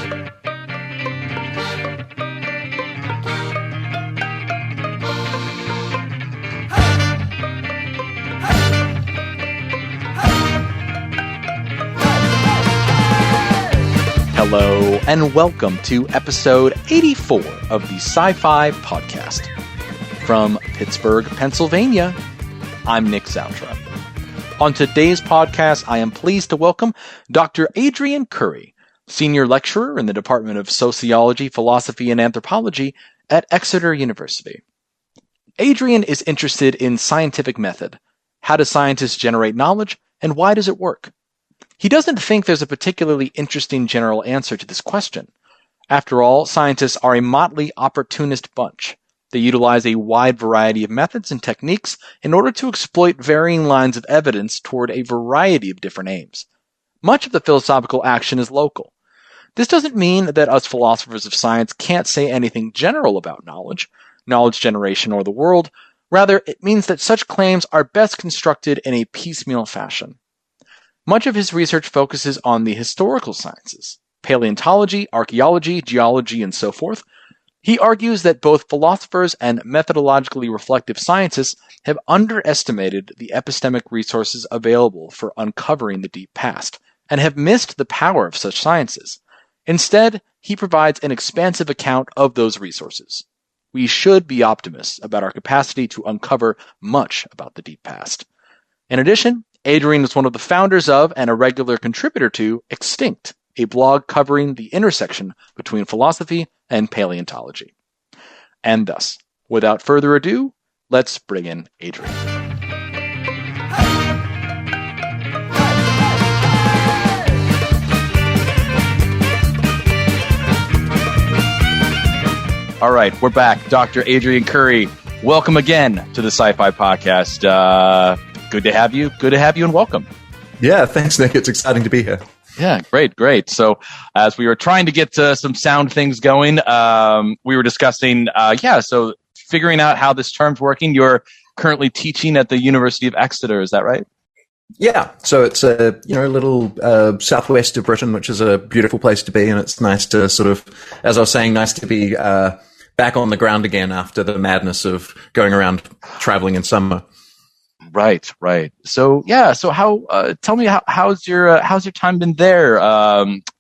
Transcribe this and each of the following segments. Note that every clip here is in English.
Hello, and welcome to episode 84 of the Sci-Fi Podcast. From Pittsburgh, Pennsylvania, I'm Nick Zoutra. On today's podcast, I am pleased to welcome Dr. Adrian Currie, Senior Lecturer in the Department of Sociology, Philosophy, and Anthropology at Exeter University. Adrian is interested in scientific method. How do scientists generate knowledge, and why does it work? He doesn't think there's a particularly interesting general answer to this question. After all, scientists are a motley opportunist bunch. They utilize a wide variety of methods and techniques in order to exploit varying lines of evidence toward a variety of different aims. Much of the philosophical action is local. This doesn't mean that us philosophers of science can't say anything general about knowledge generation, or the world. Rather, it means that such claims are best constructed in a piecemeal fashion. Much of his research focuses on the historical sciences, paleontology, archaeology, geology, and so forth. He argues that both philosophers and methodologically reflective scientists have underestimated the epistemic resources available for uncovering the deep past, and have missed the power of such sciences. Instead, he provides an expansive account of those resources. We should be optimists about our capacity to uncover much about the deep past. In addition, Adrian is one of the founders of and a regular contributor to Extinct, a blog covering the intersection between philosophy and paleontology. And thus, without further ado, let's bring in Adrian. All right, we're back. Dr. Adrian Currie, welcome again to the Sci-Fi Podcast. Good to have you. Good to have you, and welcome. Yeah, thanks, Nick. It's exciting to be here. Yeah, great. So as we were trying to get some sound things going, we were discussing, so figuring out how this term's working. You're currently teaching at the University of Exeter, is that right? Yeah, so it's a little southwest of Britain, which is a beautiful place to be, and it's nice to sort of, as I was saying, nice to be back on the ground again after the madness of going around traveling in summer. Right. So how? Tell me how's your time been there,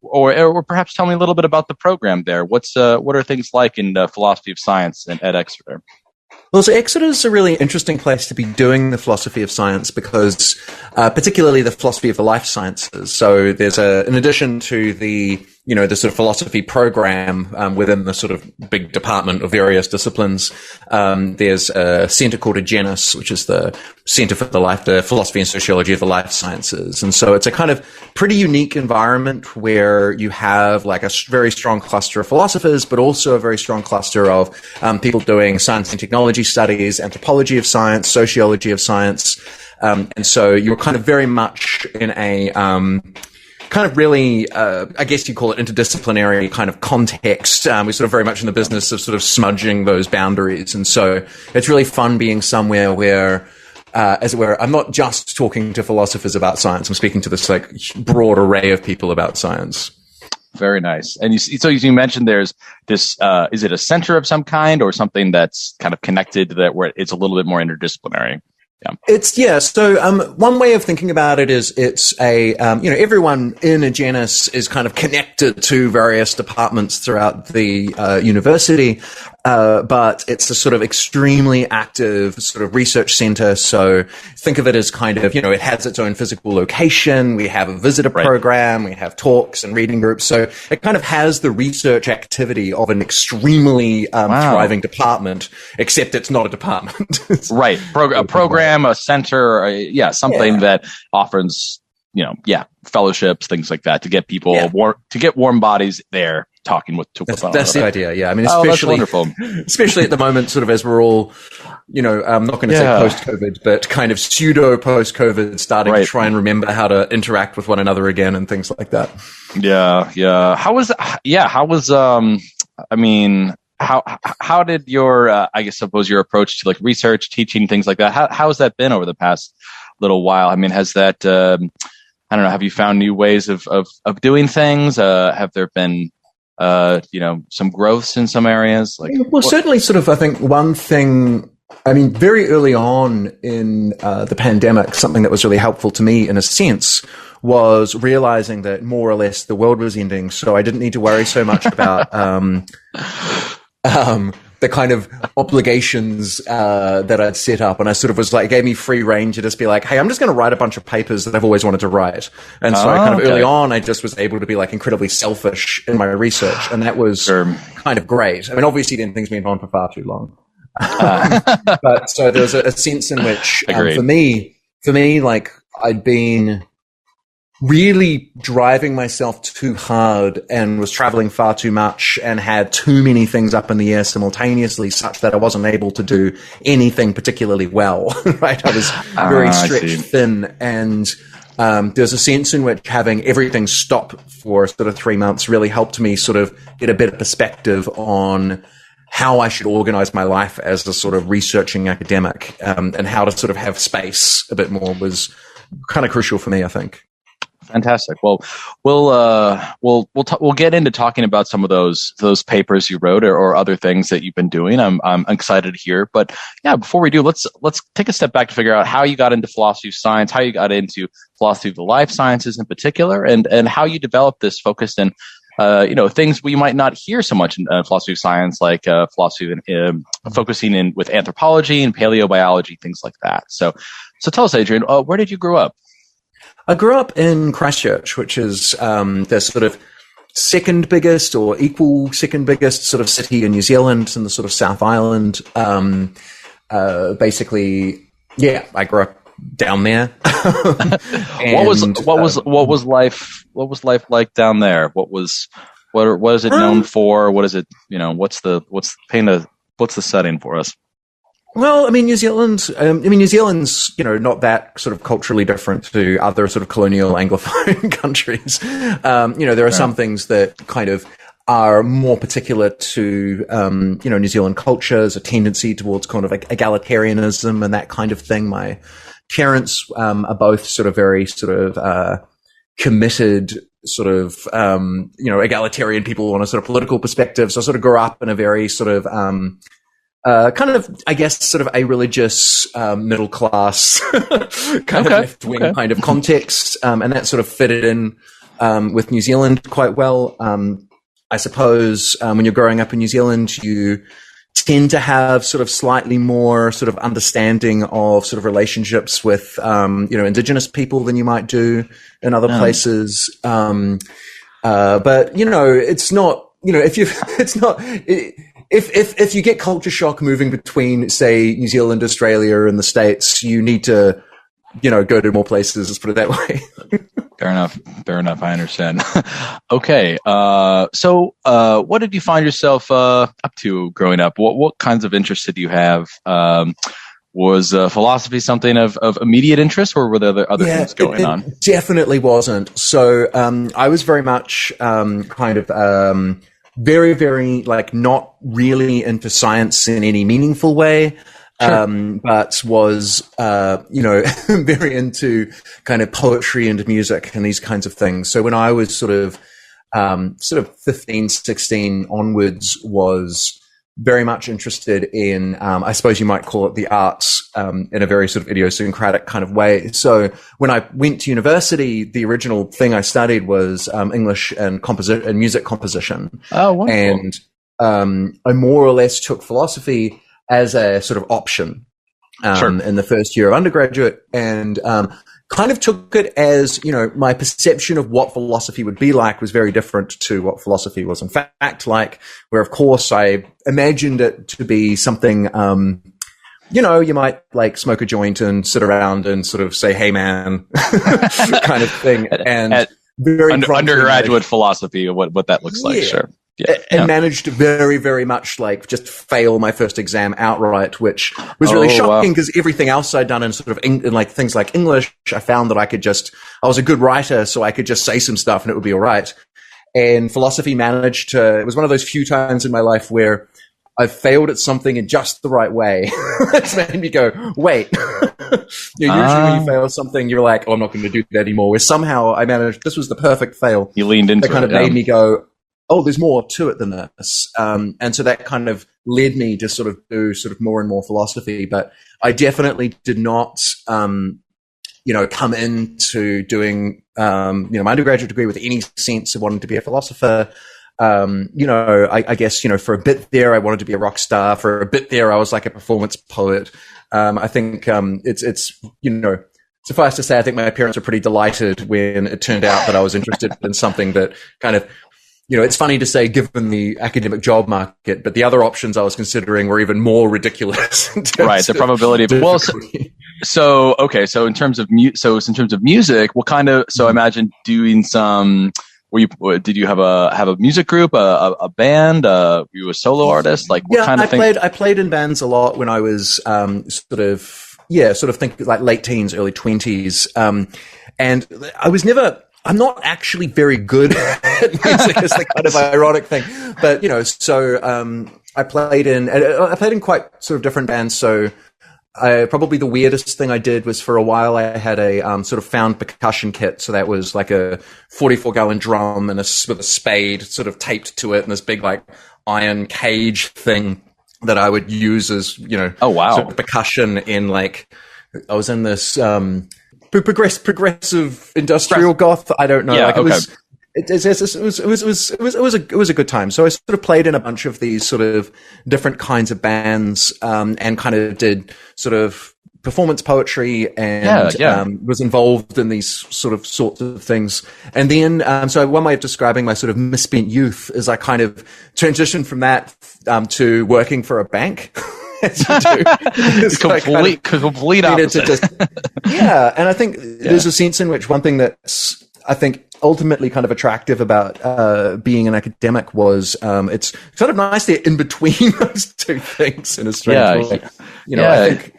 or perhaps tell me a little bit about the program there. What are things like in the philosophy of science at Exeter? Well, so Exeter is a really interesting place to be doing the philosophy of science because, particularly the philosophy of the life sciences. So there's in addition to the sort of philosophy program within the sort of big department of various disciplines, there's a center called Agenus, which is the Center for the Philosophy and Sociology of the Life Sciences. And so it's a kind of pretty unique environment where you have like a very strong cluster of philosophers, but also a very strong cluster of people doing science and technology studies, anthropology of science, sociology of science. And so you're kind of very much in a kind of really, I guess you call it interdisciplinary kind of context. We're sort of very much in the business of sort of smudging those boundaries. And so it's really fun being somewhere where, as it were, I'm not just talking to philosophers about science. I'm speaking to this like broad array of people about science. Very nice. And you mentioned there's this, is it a center of some kind or something that's kind of connected where it's a little bit more interdisciplinary? Yeah. So, one way of thinking about it is it's everyone in a genus is kind of connected to various departments throughout the university. But it's a sort of extremely active sort of research center. So think of it as kind of, it has its own physical location. We have a visitor program. We have talks and reading groups. So it kind of has the research activity of an extremely thriving department, except it's not a department. Right. A program, a center, something that offers, fellowships, things like that to get people, to get warm bodies there. Talking with that's the idea. Yeah. I mean, especially at the moment, sort of as we're all, I'm not going to say post-COVID, but kind of pseudo post-COVID, starting to try and remember how to interact with one another again and things like that. Yeah. How did your, your approach to like research, teaching, things like that? How has that been over the past little while? I mean, has that, have you found new ways of doing things? Have there been some growths in some areas? Like, well, certainly sort of, I think one thing, I mean, very early on in the pandemic, something that was really helpful to me in a sense was realizing that more or less the world was ending. So I didn't need to worry so much about the kind of obligations that I'd set up. And I sort of was like, it gave me free rein to just be like, hey, I'm just going to write a bunch of papers that I've always wanted to write. And so early on, I just was able to be like incredibly selfish in my research. And that was kind of great. I mean, obviously then things went on for far too long. But so there was a sense in which, for me, like I'd been really driving myself too hard and was traveling far too much and had too many things up in the air simultaneously such that I wasn't able to do anything particularly well, right? I was very stretched thin, and there's a sense in which having everything stop for sort of 3 months really helped me sort of get a better perspective on how I should organize my life as a sort of researching academic, and how to sort of have space a bit more was kind of crucial for me, I think. Fantastic. Well, we'll get into talking about some of those papers you wrote or other things that you've been doing. I'm excited to hear. But yeah, before we do, let's take a step back to figure out how you got into philosophy of science, how you got into philosophy of the life sciences in particular, and how you developed this focus in things we might not hear so much in philosophy of science, like philosophy focusing in with anthropology and paleobiology, things like that. So tell us, Adrian, where did you grow up? I grew up in Christchurch, which is the sort of second biggest or equal second biggest sort of city in New Zealand, in the sort of South Island. Basically, yeah, I grew up down there. And, what was life like down there? What is it known for? What is it? What's the setting for us? Well, I mean, New Zealand's, not that sort of culturally different to other sort of colonial Anglophone countries. There are some things that kind of are more particular to, New Zealand culture. There's a tendency towards kind of like egalitarianism and that kind of thing. My parents, are both sort of very sort of, committed sort of, egalitarian people on a sort of political perspective. So I sort of grew up in a very sort of, kind of, I guess, sort of a religious, middle class kind of left wing kind of context. And that sort of fitted in, with New Zealand quite well. I suppose, when you're growing up in New Zealand, you tend to have sort of slightly more sort of understanding of sort of relationships with, indigenous people than you might do in other places. But, it's not, if you get culture shock moving between, say, New Zealand, Australia, and the States, you need to, go to more places, let's put it that way. Fair enough. I understand. Okay. So what did you find yourself up to growing up? What kinds of interests did you have? Was philosophy something of immediate interest, or were there other things going on? It definitely wasn't. So I was very much very, very, like, not really into science in any meaningful way, but was, very into kind of poetry and music and these kinds of things. So when I was sort of 15, 16 onwards, was very much interested in, I suppose you might call it the arts, in a very sort of idiosyncratic kind of way. So when I went to university, the original thing I studied was, English and music composition. Oh, wonderful. And, I more or less took philosophy as a sort of option, in the first year of undergraduate, and, kind of took it as, my perception of what philosophy would be like was very different to what philosophy was in fact like, where of course I imagined it to be something, you might like smoke a joint and sit around and sort of say, hey man, kind of thing. And very undergraduate philosophy, what that looks like. Sure. Yeah, and managed to very, very much like just fail my first exam outright, which was really shocking because everything else I'd done in sort of in like things like English, I found that I was a good writer, so I could just say some stuff and it would be all right. And philosophy it was one of those few times in my life where I failed at something in just the right way. It's made me go, wait. Usually when you fail something, you're like, oh, I'm not going to do that anymore. Where somehow I managed, this was the perfect fail. You leaned into it. That kind of made me go, oh, there's more to it than this. And so that kind of led me to sort of do sort of more and more philosophy. But I definitely did not, come into doing, my undergraduate degree with any sense of wanting to be a philosopher. I guess, for a bit there, I wanted to be a rock star. For a bit there, I was like a performance poet. I think, suffice to say, I think my parents were pretty delighted when it turned out that I was interested in something that kind of, it's funny to say given the academic job market, but the other options I was considering were even more ridiculous. Right, the probability of so in terms of music, what kind of? So I imagine doing some. Did you have a music group, a band? Were you a solo artist? Like what kind of thing? I played in bands a lot when I was think like late teens, early 20s. And I'm not actually very good at music. It's the kind of ironic thing, but I played in quite sort of different bands. So probably the weirdest thing I did was for a while I had a sort of found percussion kit. So that was like a 44-gallon drum and with a spade sort of taped to it and this big like iron cage thing that I would use as, oh wow, sort of percussion in like, I was in this progressive industrial goth. I don't know. Yeah, it was a good time. So I sort of played in a bunch of these sort of different kinds of bands, and kind of did sort of performance poetry and was involved in these sorts of things. And then, so one way of describing my sort of misspent youth is I kind of transitioned from that to working for a bank. Complete opposite. And I think there's a sense in which one thing that's, I think, ultimately kind of attractive about being an academic was it's sort of nice there in between those two things in a strange way. I think,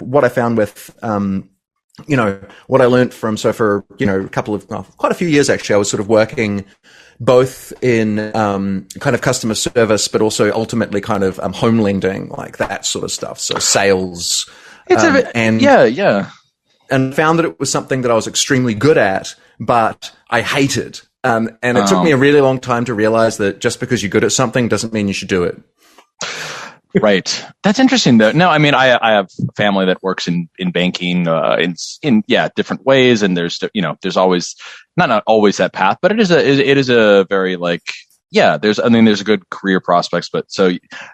what I found with, what I learned from, for, quite a few years actually, I was sort of working both in kind of customer service, but also ultimately kind of home lending, like that sort of stuff. So sales. And found that it was something that I was extremely good at, but I hated. And it took me a really long time to realize that just because you're good at something doesn't mean you should do it. Right. That's interesting though. No, I mean, I have a family that works in banking, in different ways. And there's always, not always that path, but it is a very like, there's a good career prospects, but so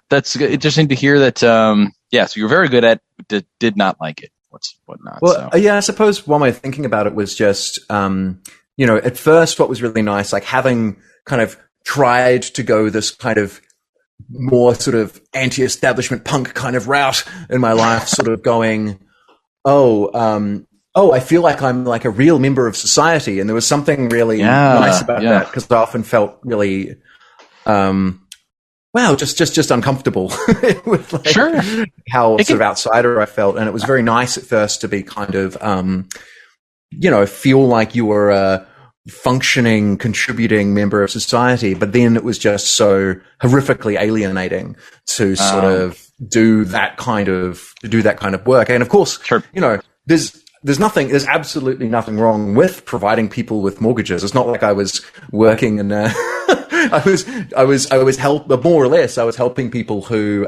that's interesting to hear that, so you're very good at, did not like it. Whatnot. Well, I suppose one way of thinking about it was just, at first what was really nice, like having kind of tried to go this kind of more sort of anti-establishment punk kind of route in my life, sort of going, I feel like I'm like a real member of society. And there was something really nice about that, because I often felt really, just uncomfortable with how sort of outsider I felt. And it was very nice at first to be kind of, feel like you were a functioning, contributing member of society. But then it was just so horrifically alienating to sort of do that kind of work. And of course, there's absolutely nothing wrong with providing people with mortgages. It's not like I was working in I was more or less I was helping people who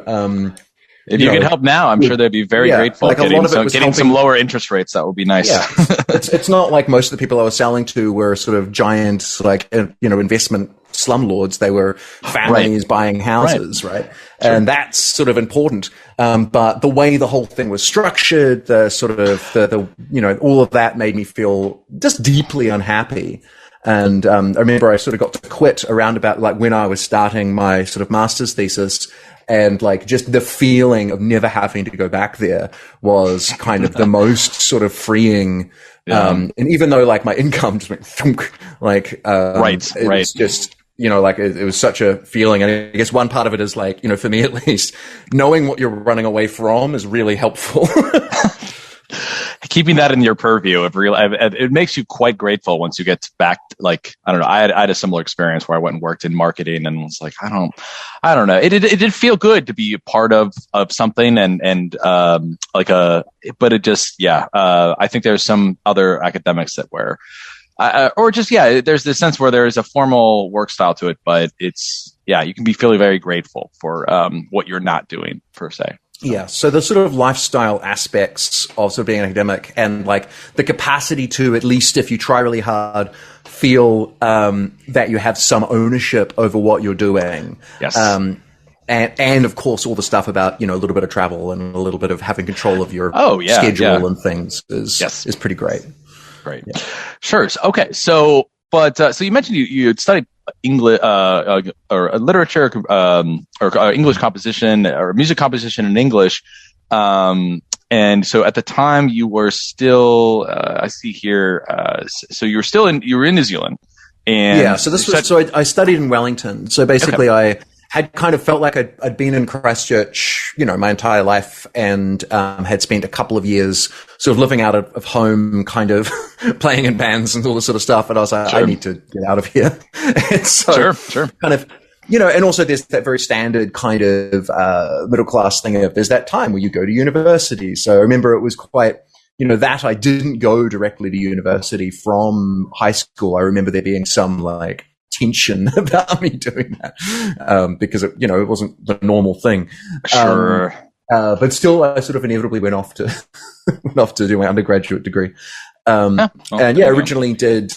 if you could help now, I'm sure they'd be very grateful. Like getting some lower interest rates, that would be nice. Yeah. It's not like most of the people I was selling to were sort of giant, investment slumlords. They were families buying houses, right? Sure. And that's sort of important. But the way the whole thing was structured, the sort of the all of that made me feel just deeply unhappy. And I remember I sort of got to quit around about like when I was starting my sort of master's thesis. And like just the feeling of never having to go back there was kind of the most sort of freeing. And even though like my income just went thunk, like, it was just, it was such a feeling. And I guess one part of it is like, for me at least, knowing what you're running away from is really helpful. Keeping that in your purview it makes you quite grateful once you get back. Like, I don't know. I had a similar experience where I went and worked in marketing and was like, I don't know. It did feel good to be a part of something but it just, I think there's some other academics that where or just, there's this sense where there is a formal work style to it, but it's, you can be feeling very grateful for what you're not doing per se. Yeah, so the sort of lifestyle aspects of sort of being an academic and like the capacity to, at least if you try really hard, feel that you have some ownership over what you're doing. Yes. And of course, all the stuff about, a little bit of travel and a little bit of having control of your schedule and things is pretty great. Great. Yeah. Sure. Okay. So you mentioned you had studied English or literature or English composition or music composition in English, and so at the time you were still I see here so you were in New Zealand, and so I studied in Wellington. So basically, I had kind of felt like I'd been in Christchurch, my entire life, and had spent a couple of years sort of living out of home, kind of playing in bands and all this sort of stuff. And I was like, I need to get out of here. And so kind of, and also there's that very standard kind of middle class thing of there's that time where you go to university. So I remember it was quite, that I didn't go directly to university from high school. I remember there being some like tension about me doing that because it wasn't the normal thing. Sure. But still, I sort of inevitably went off to do my undergraduate degree. Originally did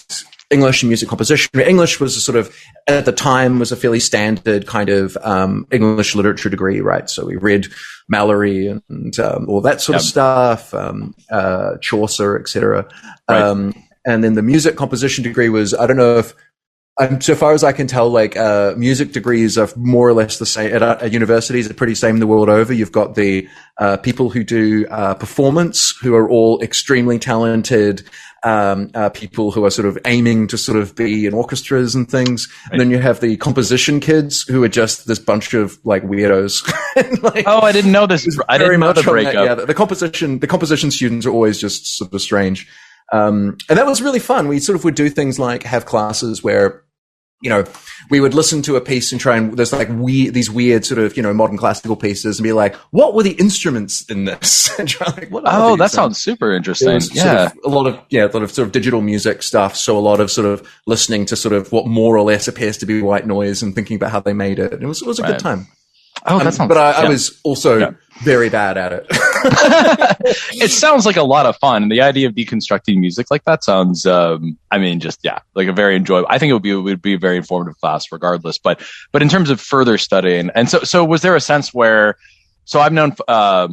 English and music composition. English was a sort of, at the time, was a fairly standard kind of English literature degree, right? So we read Mallory and all that sort of stuff, Chaucer, etc. Right. And then the music composition degree was, I don't know if, so far as I can tell, like music degrees are more or less the same at universities. Are pretty same the world over. You've got the people who do performance, who are all extremely talented. People who are sort of aiming to sort of be in orchestras and things, and then you have the composition kids who are just this bunch of like weirdos. I didn't know this. I didn't know the breakup. The composition students are always just sort of strange. And that was really fun. We sort of would do things like have classes where, we would listen to a piece and try and there's like these weird sort of, modern classical pieces and be like, what were the instruments in this? And try like, that sounds super interesting. Yeah. Sort of a lot of sort of digital music stuff. So a lot of sort of listening to sort of what more or less appears to be white noise and thinking about how they made it. And it was a good time. That sounds. But I was also very bad at it. It sounds like a lot of fun. The idea of deconstructing music like that sounds, like a very enjoyable. I think it would be a very informative class, regardless. But in terms of further studying, and so was there a sense where? So I've known. I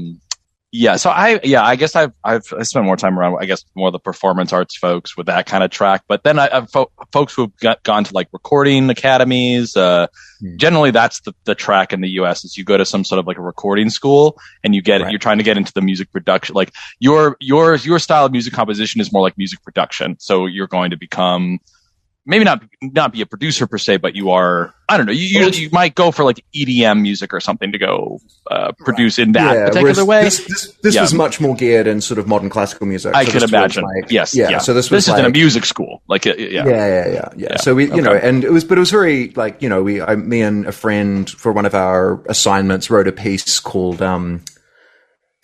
guess I've spent more time around, I guess, more the performance arts folks with that kind of track. But then I've folks who've gone to like recording academies. Generally, that's the track in the U.S. is you go to some sort of like a recording school and you're trying to get into the music production. Like your style of music composition is more like music production. So you're going to become maybe not be a producer per se, but you are, I don't know, you might go for like EDM music or something to go produce in that particular way. This was much more geared in sort of modern classical music. I could imagine. So this was in a music school. So we, and it was very like, me and a friend for one of our assignments wrote a piece called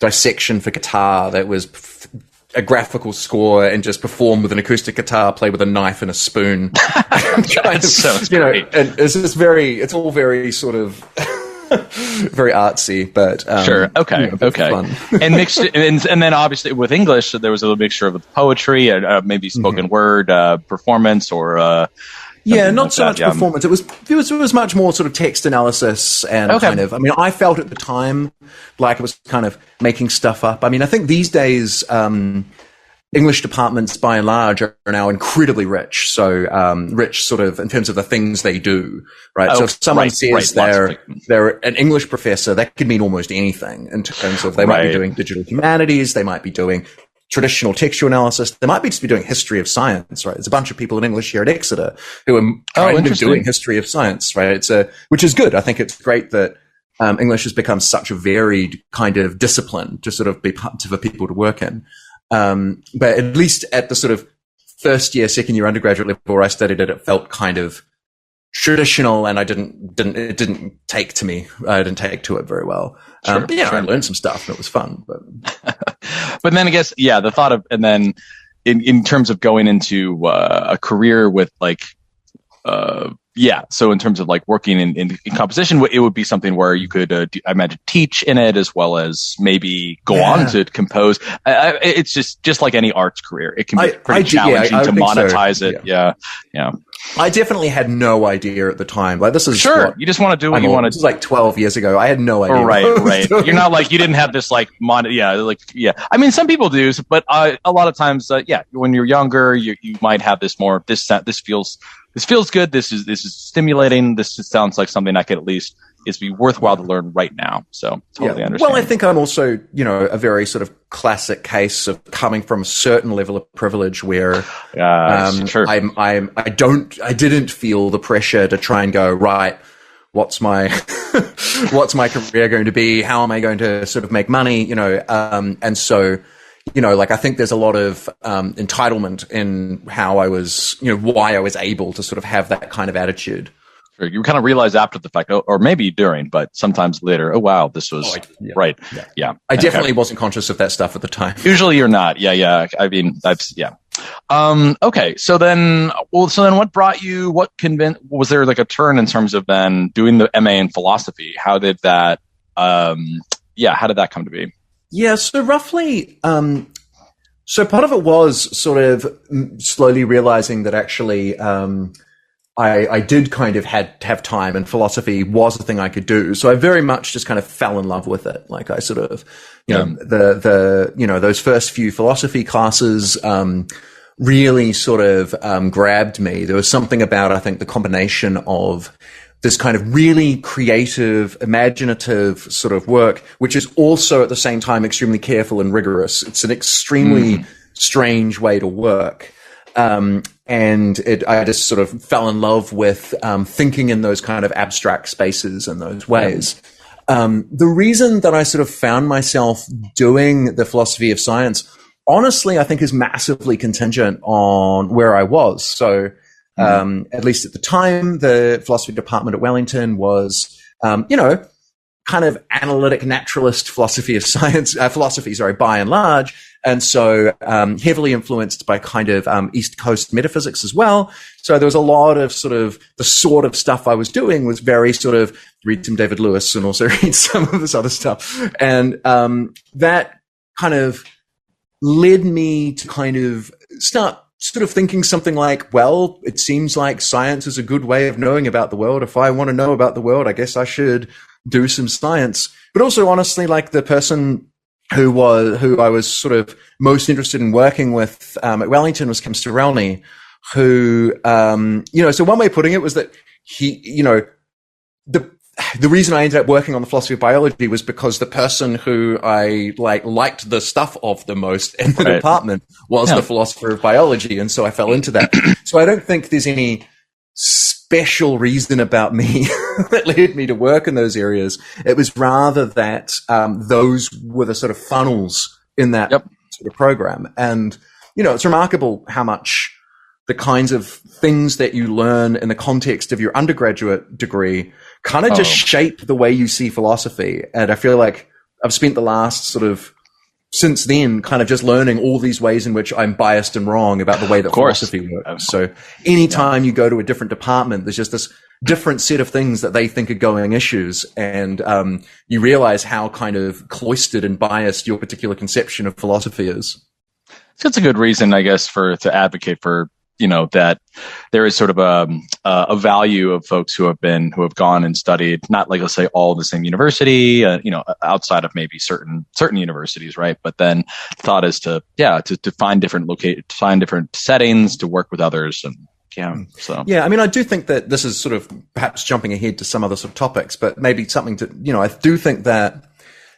Dissection for Guitar that was a graphical score and just perform with an acoustic guitar, play with a knife and a spoon. Sounds great. And it's all very sort of very artsy, but sure. Okay. Fun. And mixed, and then obviously with English, there was a little mixture of poetry and maybe spoken word performance or. Not like so much performance. It was much more sort of text analysis and kind of. I mean, I felt at the time like it was kind of making stuff up. I mean, I think these days English departments, by and large, are now incredibly rich. So rich, sort of in terms of the things they do, right? So if someone says they're an English professor, that could mean almost anything in terms of they might be doing digital humanities, they might be doing traditional textual analysis. They might just be doing history of science, right? There's a bunch of people in English here at Exeter who are kind of doing history of science, right? Which is good. I think it's great that English has become such a varied kind of discipline to sort of be for people to work in. But at least at the sort of first year, second year undergraduate level where I studied it, it felt kind of traditional, and it didn't take to me. I didn't take to it very well. I learned some stuff and it was fun. But but then I guess, the thought of, and then in terms of going into a career with like so in terms of like working in composition, it would be something where you could I imagine teach in it as well as maybe go on to compose. It's just like any arts career, it can be pretty challenging to monetize it. Yeah. I definitely had no idea at the time. Like, this is you just want to do what you want to do. This is like 12 years ago. I had no idea. Right. You're not like, you didn't have this like I mean, some people do, but a lot of times, when you're younger, you might have this more, this feels good. This is stimulating. This sounds like something I could at least be worthwhile to learn right now. So totally understand. Well, I think I'm also, a very sort of classic case of coming from a certain level of privilege where I didn't feel the pressure to try and go, right, what's my career going to be? How am I going to sort of make money? And so, I think there's a lot of entitlement in how I was, why I was able to sort of have that kind of attitude. Sure. You kind of realize after the fact, or maybe during, but sometimes later, oh, wow, this was right. Yeah. I definitely wasn't conscious of that stuff at the time. Usually you're not. Yeah. I mean, okay. So then what brought you, was there like a turn in terms of then doing the MA in philosophy? How did that, how did that come to be? Yeah. So roughly, so part of it was sort of slowly realizing that actually, I did kind of have time, and philosophy was the thing I could do. So I very much just kind of fell in love with it. Like, I sort of, those first few philosophy classes, really sort of, grabbed me. There was something about, I think, the combination of this kind of really creative, imaginative sort of work, which is also at the same time extremely careful and rigorous. It's an extremely strange way to work. I just sort of fell in love with thinking in those kind of abstract spaces and those ways. The reason that I sort of found myself doing the philosophy of science, honestly, I think is massively contingent on where I was. So, at least at the time, the philosophy department at Wellington was, kind of analytic naturalist philosophy of science, by and large. And so, heavily influenced by kind of, East Coast metaphysics as well. So there was a lot of the sort of stuff I was doing was very sort of read some David Lewis and also read some of this other stuff. And, that kind of led me to kind of start sort of thinking something like, well, it seems like science is a good way of knowing about the world. If I want to know about the world, I guess I should do some science. But also, honestly, like, the person who I was sort of most interested in working with at Wellington was Kim Sterelny, who, so one way of putting it was that he, the reason I ended up working on the philosophy of biology was because the person who I liked the stuff of the most in the department was the philosopher of biology. And so I fell into that. So I don't think there's any special reason about me that led me to work in those areas. It was rather that those were the sort of funnels in that sort of program. And, it's remarkable how much the kinds of things that you learn in the context of your undergraduate degree kind of just shape the way you see philosophy. And I feel like I've spent the last since then kind of just learning all these ways in which I'm biased and wrong about the way that philosophy works. So anytime you go to a different department, there's just this different set of things that they think are going issues. And you realize how kind of cloistered and biased your particular conception of philosophy is. So it's a good reason, I guess, to advocate for, that there is sort of a value of folks who have gone and studied, not like, let's say, all the same university, outside of maybe certain universities, right? But then thought is to find different settings, to work with others. And I mean, I do think that this is sort of perhaps jumping ahead to some other sort of topics, but maybe something to, I do think that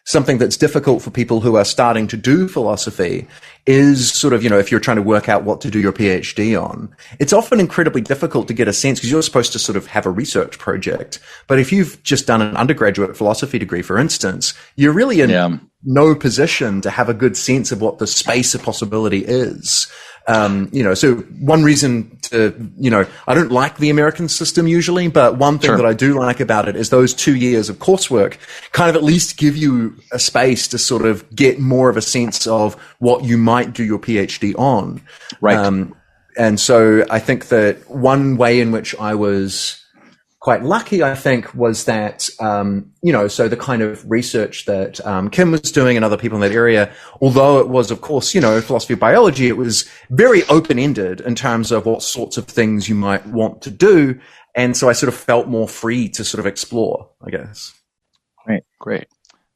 something that's difficult for people who are starting to do philosophy is sort of, if you're trying to work out what to do your PhD on, it's often incredibly difficult to get a sense because you're supposed to sort of have a research project. But if you've just done an undergraduate philosophy degree, for instance, you're really in no position to have a good sense of what the space of possibility is. So one reason to, I don't like the American system usually, but one thing that I do like about it is those 2 years of coursework kind of at least give you a space to sort of get more of a sense of what you might do your PhD on. Right. And so I think that one way in which I was quite lucky, I think, was that, so the kind of research that Kim was doing and other people in that area, although it was, of course, philosophy of biology, it was very open-ended in terms of what sorts of things you might want to do. And so I sort of felt more free to sort of explore, I guess. Great.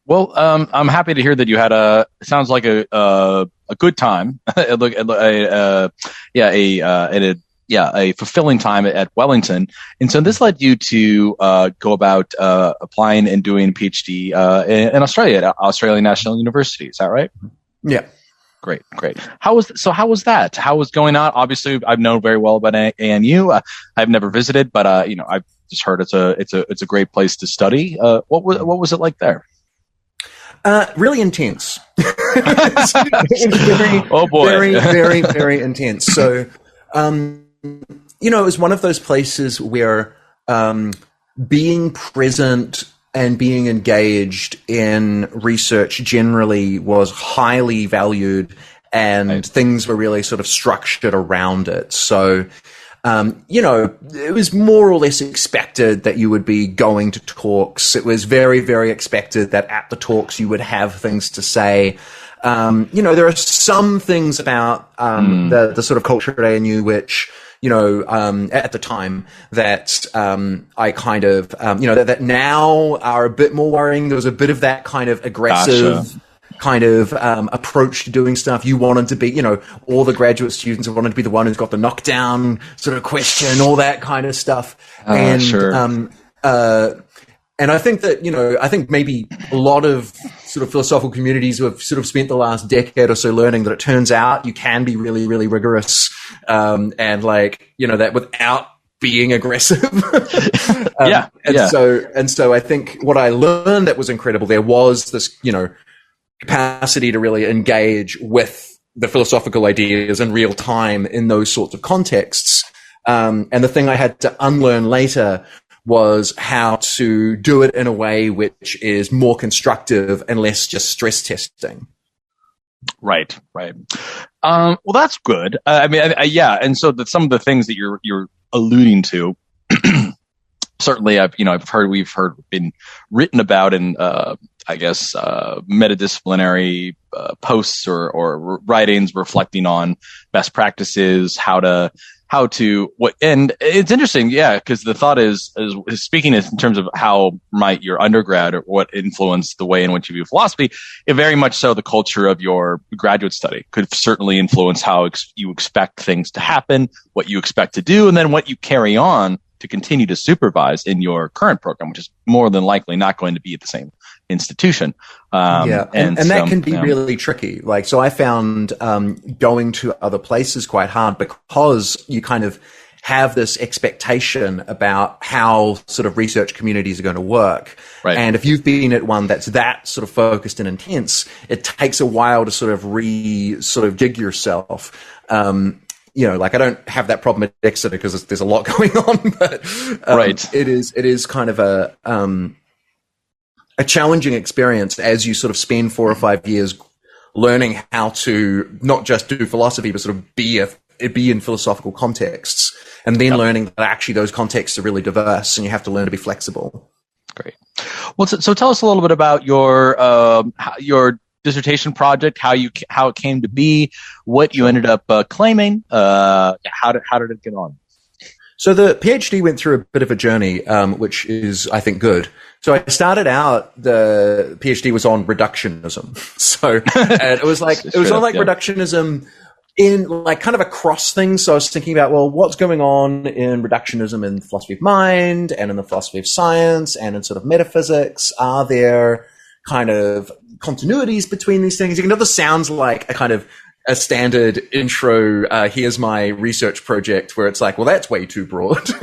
Well, I'm happy to hear that you had sounds like a good time. A fulfilling time at Wellington. And so this led you to go about applying and doing a PhD in Australia at Australian National University. Is that right? Yeah. Great. How was that? How was going on? Obviously, I've known very well about ANU. I've never visited, but I've just heard it's a great place to study. What was it like there? Really intense. Very, oh boy. Very, very, very intense. So, it was one of those places where being present and being engaged in research generally was highly valued, and things were really sort of structured around it. So, it was more or less expected that you would be going to talks. It was very, very expected that at the talks you would have things to say. There are some things about the sort of culture at ANU which, at the time that I kind of, that now are a bit more worrying. There was a bit of that kind of aggressive kind of approach to doing stuff. You wanted to be, all the graduate students wanted to be the one who's got the knockdown sort of question, all that kind of stuff. And I think that, I think maybe a lot of sort of philosophical communities who have sort of spent the last decade or so learning that it turns out you can be really, really rigorous, and that without being aggressive. So I think what I learned that was incredible there was this, capacity to really engage with the philosophical ideas in real time in those sorts of contexts. And the thing I had to unlearn later was how to do it in a way which is more constructive and less just stress testing. Right. Well, that's good. And so some of the things that you're alluding to, certainly we've been written about in, metadisciplinary posts or writings reflecting on best practices, and it's interesting, because the thought is speaking in terms of how might your undergrad or what influenced the way in which you view philosophy, it very much so the culture of your graduate study could certainly influence how you expect things to happen, what you expect to do, and then what you carry on to continue to supervise in your current program, which is more than likely not going to be at the same institution. And that can be really tricky. So I found going to other places quite hard because you kind of have this expectation about how sort of research communities are going to work. Right. And if you've been at one that's that sort of focused and intense, it takes a while to sort of jig yourself. I don't have that problem at Exeter because there's a lot going on, but it is kind of a challenging experience as you sort of spend 4 or 5 years learning how to not just do philosophy, but sort of be in philosophical contexts, and then learning that actually those contexts are really diverse and you have to learn to be flexible. Great. Well, so tell us a little bit about your dissertation project, how it came to be, what you ended up claiming. How did it get on? So the PhD went through a bit of a journey, which is, I think, good. So I started out, the PhD was on reductionism. So and it was reductionism in kind of across things. So I was thinking about, well, what's going on in reductionism in philosophy of mind and in the philosophy of science and in sort of metaphysics? Are there kind of continuities between these things? This sounds like a standard intro, here's my research project, where it's like, well, that's way too broad. So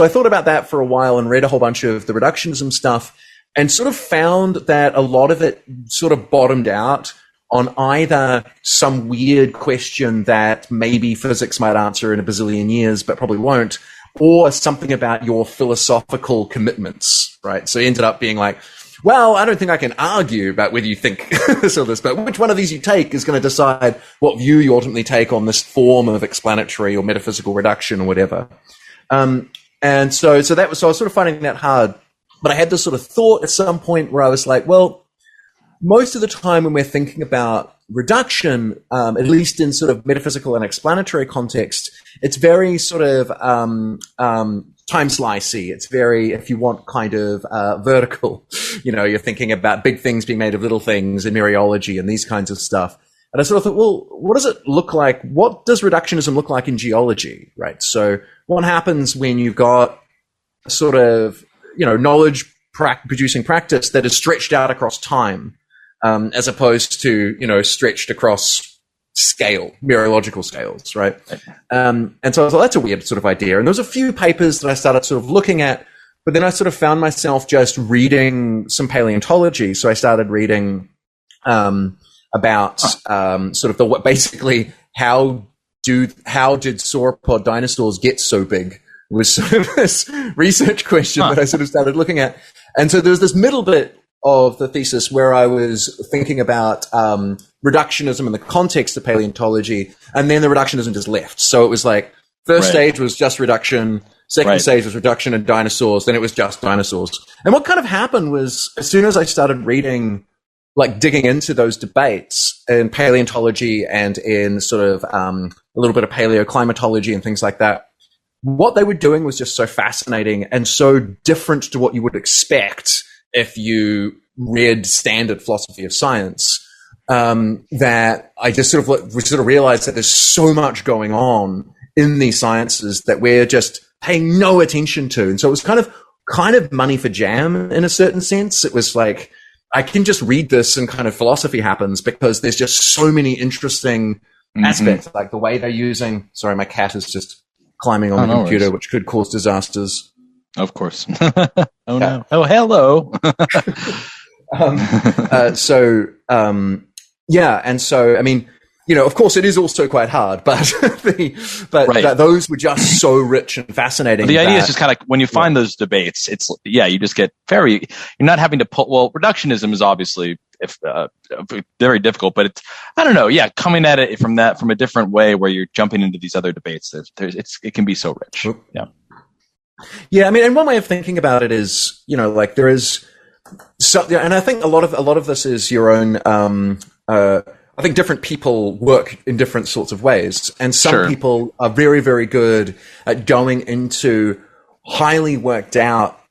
I thought about that for a while and read a whole bunch of the reductionism stuff and sort of found that a lot of it sort of bottomed out on either some weird question that maybe physics might answer in a bazillion years, but probably won't, or something about your philosophical commitments, right? So he ended up being like, well, I don't think I can argue about whether you think this or this, but which one of these you take is going to decide what view you ultimately take on this form of explanatory or metaphysical reduction or whatever. And so I was sort of finding that hard. But I had this sort of thought at some point where I was like, well, most of the time when we're thinking about reduction, at least in sort of metaphysical and explanatory context, it's very sort of time slicey. It's very, if you want, kind of vertical. You know, you're thinking about big things being made of little things in mereology and these kinds of stuff. And I sort of thought, well, what does it look like? What does reductionism look like in geology, right? So what happens when you've got sort of, you know, knowledge producing practice that is stretched out across time, as opposed to, you know, stretched across mereological scales, right? And so I thought that's a weird sort of idea. And there was a few papers that I started sort of looking at, but then I sort of found myself just reading some paleontology. So I started reading about sort of basically how did sauropod dinosaurs get so big, was sort of this research question that I sort of started looking at. And so there's this middle bit of the thesis where I was thinking about reductionism in the context of paleontology, and then the reductionism just left. So it was like first stage was just reduction, second stage was reduction in dinosaurs, then it was just dinosaurs. And what kind of happened was, as soon as I started reading, like digging into those debates in paleontology and in sort of a little bit of paleoclimatology and things like that, what they were doing was just so fascinating and so different to what you would expect if you read standard philosophy of science, that I just sort of realized that there's so much going on in these sciences that we're just paying no attention to. And so it was kind of money for jam in a certain sense. It was like, I can just read this and kind of philosophy happens because there's just so many interesting aspects, like the way they're using, sorry, my cat is just climbing on the computer, which could cause disasters. Of course. No. Oh, hello. And so, I mean, you know, of course it is also quite hard, but those were just so rich and fascinating. The idea is just kind of, when you find those debates, it's, you just get you're not having to reductionism is obviously very difficult, but it's, I don't know. Yeah. Coming at it from a different way where you're jumping into these other debates, it can be so rich. Yeah. Yeah. I mean, and one way of thinking about it is, you know, like there is something, and I think a lot of this is your own, I think different people work in different sorts of ways, and some people are very, very good at going into highly worked out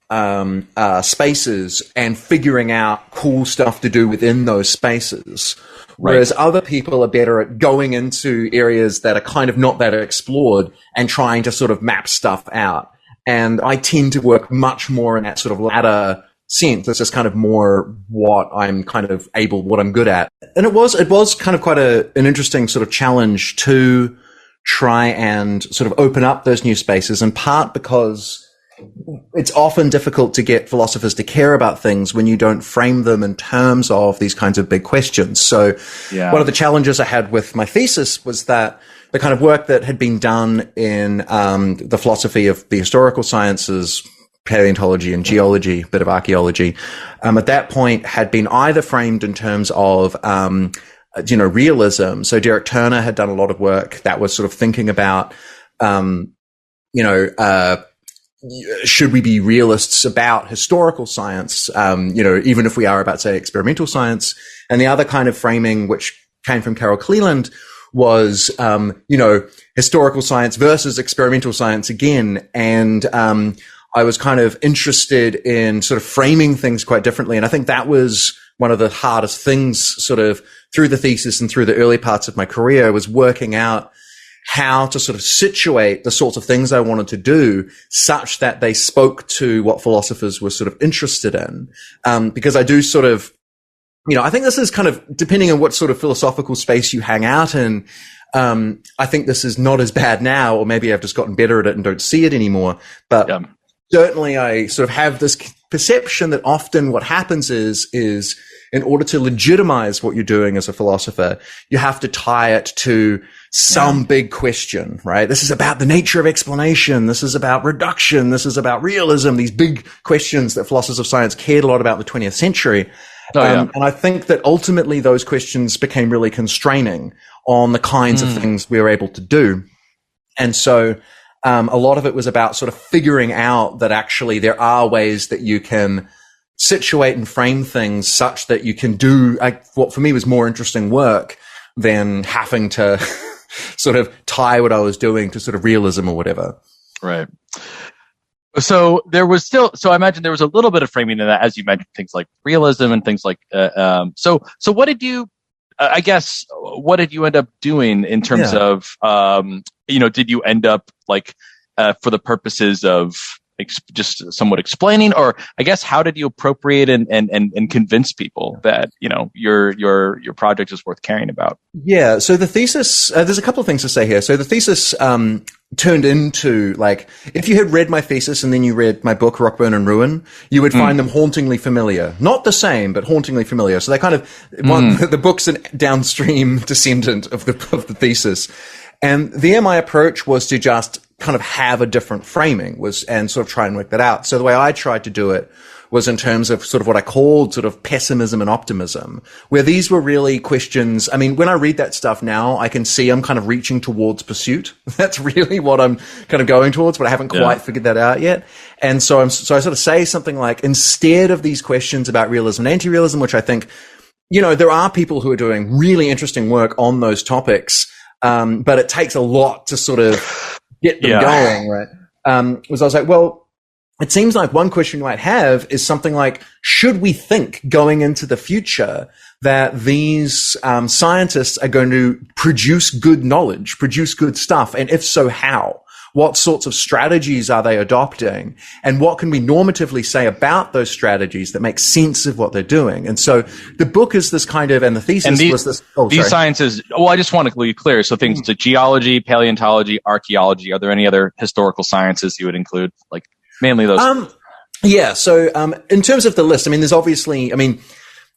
spaces and figuring out cool stuff to do within those spaces. Whereas other people are better at going into areas that are kind of not that explored and trying to sort of map stuff out. And I tend to work much more in that sort of latter sense. It's just kind of more what I'm good at. And it was kind of quite an interesting sort of challenge to try and sort of open up those new spaces, in part because it's often difficult to get philosophers to care about things when you don't frame them in terms of these kinds of big questions. So one of the challenges I had with my thesis was that the kind of work that had been done in the philosophy of the historical sciences, paleontology and geology, a bit of archaeology, at that point had been either framed in terms of, realism. So Derek Turner had done a lot of work that was sort of thinking about, should we be realists about historical science, even if we are about, say, experimental science? And the other kind of framing, which came from Carol Cleland, was, historical science versus experimental science again. And I was kind of interested in sort of framing things quite differently. And I think that was one of the hardest things sort of through the thesis and through the early parts of my career, was working out how to sort of situate the sorts of things I wanted to do such that they spoke to what philosophers were sort of interested in. Because I do sort of, I think this is kind of, depending on what sort of philosophical space you hang out in, I think this is not as bad now, or maybe I've just gotten better at it and don't see it anymore. But certainly I sort of have this perception that often what happens is in order to legitimize what you're doing as a philosopher, you have to tie it to some big question, right? This is about the nature of explanation. This is about reduction. This is about realism. These big questions that philosophers of science cared a lot about in the 20th century. And I think that ultimately those questions became really constraining on the kinds of things we were able to do. And so a lot of it was about sort of figuring out that actually there are ways that you can situate and frame things such that you can do what for me was more interesting work than having to sort of tie what I was doing to sort of realism or whatever. Right. So there was still, so I imagine there was a little bit of framing in that, as you mentioned, things like realism and things like, so what did you, I guess, what did you end up doing in terms of, did you end up like, for the purposes of just somewhat explaining, or I guess, how did you appropriate and convince people that, your project is worth caring about? Yeah. So the thesis, there's a couple of things to say here. So the thesis, turned into, like, if you had read my thesis and then you read my book, Rock, Burn and Ruin, you would find them hauntingly familiar. Not the same, but hauntingly familiar. So they kind of, the book's a downstream descendant of the thesis. And my approach was to just kind of have a different framing and sort of try and work that out. So the way I tried to do it was in terms of sort of what I called sort of pessimism and optimism, where these were really questions. I mean, when I read that stuff now, I can see I'm kind of reaching towards pursuit. That's really what I'm kind of going towards, but I haven't quite figured that out yet. And so I sort of say something like, instead of these questions about realism and anti-realism, which I think, there are people who are doing really interesting work on those topics, but it takes a lot to sort of get them going, right? I was like, well, it seems like one question you might have is something like, should we think going into the future that these scientists are going to produce good knowledge, produce good stuff? And if so, how? What sorts of strategies are they adopting? And what can we normatively say about those strategies that make sense of what they're doing? And so the book is this kind of, and the thesis was this. These sciences, I just want to be clear. So things like geology, paleontology, archaeology, are there any other historical sciences you would include? Like, mainly those. So in terms of the list, I mean, there's obviously,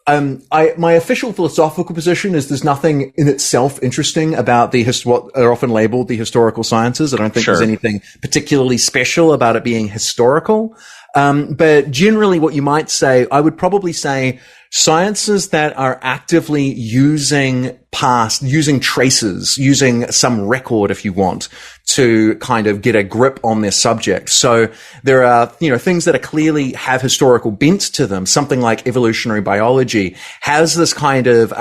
my official philosophical position is there's nothing in itself interesting about what are often labeled the historical sciences. I don't think there's anything particularly special about it being historical. But generally what you might say, I would probably say sciences that are actively using traces, using some record, if you want, to kind of get a grip on their subject. So there are, things that are clearly have historical bent to them. Something like evolutionary biology has this kind of,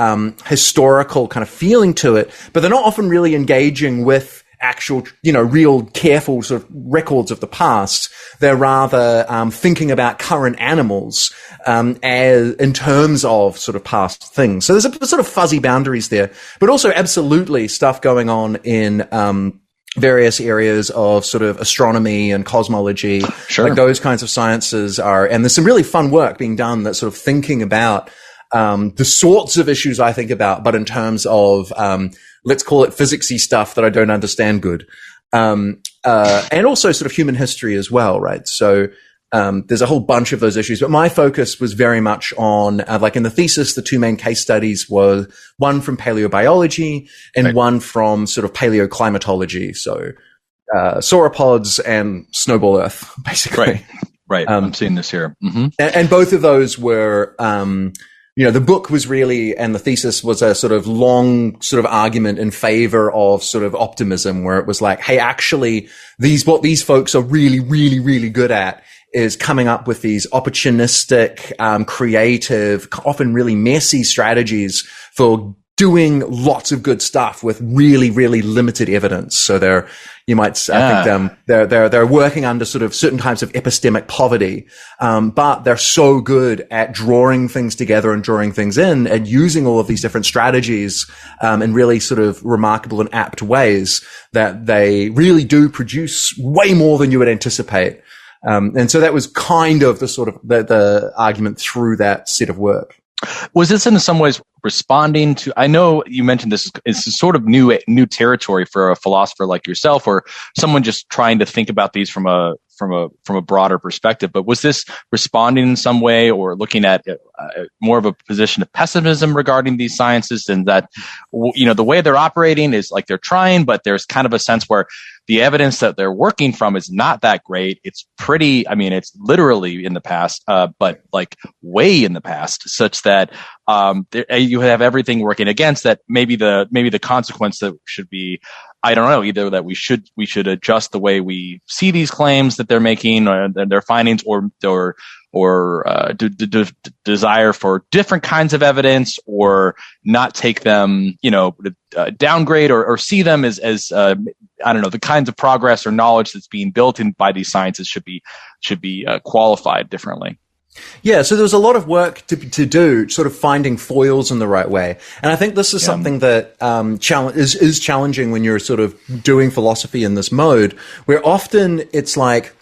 historical kind of feeling to it, but they're not often really engaging with actual, real careful sort of records of the past. They're rather thinking about current animals as in terms of sort of past things. So there's a sort of fuzzy boundaries there, but also absolutely stuff going on in various areas of sort of astronomy and cosmology. Like those kinds of sciences and there's some really fun work being done that's sort of thinking about the sorts of issues I think about, but in terms of let's call it physicsy stuff that I don't understand good. And also sort of human history as well, right? So there's a whole bunch of those issues, but my focus was very much on, like in the thesis, the two main case studies were one from paleobiology and one from sort of paleoclimatology. So sauropods and snowball Earth, basically. Right. I'm seeing this here. Mm-hmm. And both of those were, the book was really, and the thesis was a sort of long sort of argument in favor of sort of optimism, where it was like, hey, actually, what these folks are really, really, really good at is coming up with these opportunistic, creative, often really messy strategies for doing lots of good stuff with really, really limited evidence. So they're working under sort of certain types of epistemic poverty. But they're so good at drawing things together and drawing things in and using all of these different strategies, in really sort of remarkable and apt ways that they really do produce way more than you would anticipate. And so that was kind of the sort of the argument through that set of work. Was this in some ways responding to, I know you mentioned this is sort of new territory for a philosopher like yourself, or someone just trying to think about these from a from a broader perspective. But was this responding in some way, or looking at more of a position of pessimism regarding these sciences, and that, the way they're operating is like they're trying, but there's kind of a sense where the evidence that they're working from is not that great. It's it's literally in the past, but like way in the past, such that you have everything working against that. Maybe the consequence that should be, I don't know, either that we should adjust the way we see these claims that they're making, or their findings, or desire for different kinds of evidence, or not take them, downgrade or see them as I don't know, the kinds of progress or knowledge that's being built in by these sciences should be qualified differently. Yeah, so there's a lot of work to do, sort of finding foils in the right way. And I think this is something that is challenging when you're sort of doing philosophy in this mode, where often it's like,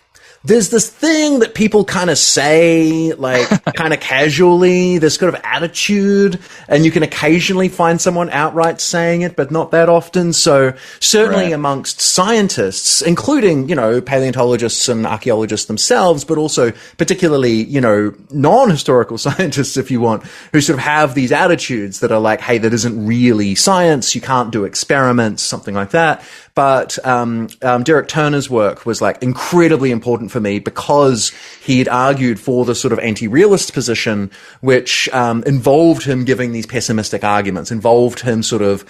there's this thing that people kind of say, like, kind of casually, this kind of attitude, and you can occasionally find someone outright saying it, but not that often. So certainly amongst scientists, including, paleontologists and archaeologists themselves, but also particularly, non-historical scientists, if you want, who sort of have these attitudes that are like, hey, that isn't really science, you can't do experiments, something like that. But Derek Turner's work was like incredibly important for me, because he had argued for the sort of anti-realist position, which involved him giving these pessimistic arguments, involved him sort of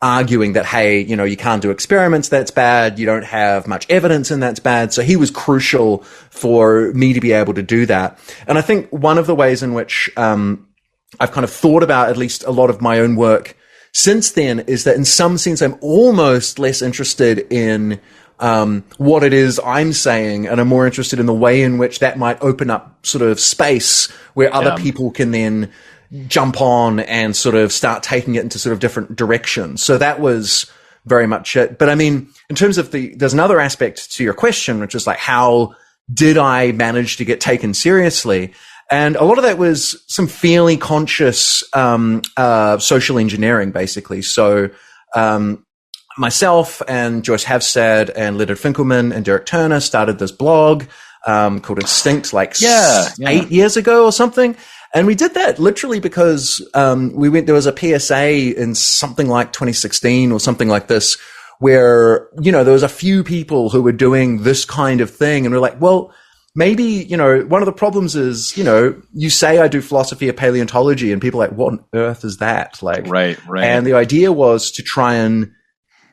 arguing that, hey, you can't do experiments, that's bad, you don't have much evidence, and that's bad. So he was crucial for me to be able to do that. And I think one of the ways in which I've kind of thought about at least a lot of my own work since then is that in some sense I'm almost less interested in what it is I'm saying, and I'm more interested in the way in which that might open up sort of space where other people can then jump on and sort of start taking it into sort of different directions. So that was very much it. But I mean, in terms of there's another aspect to your question, which is like, how did I manage to get taken seriously? And a lot of that was some fairly conscious social engineering, basically. So myself and Joyce Havstad and Leonard Finkelman and Derek Turner started this blog called Instinct 8 years ago or something. And we did that literally because there was a PSA in something like 2016 or something like this, where, there was a few people who were doing this kind of thing. And we're like, well, maybe, one of the problems is, you say I do philosophy of paleontology, and people are like, what on earth is that? Like, right. And the idea was to try and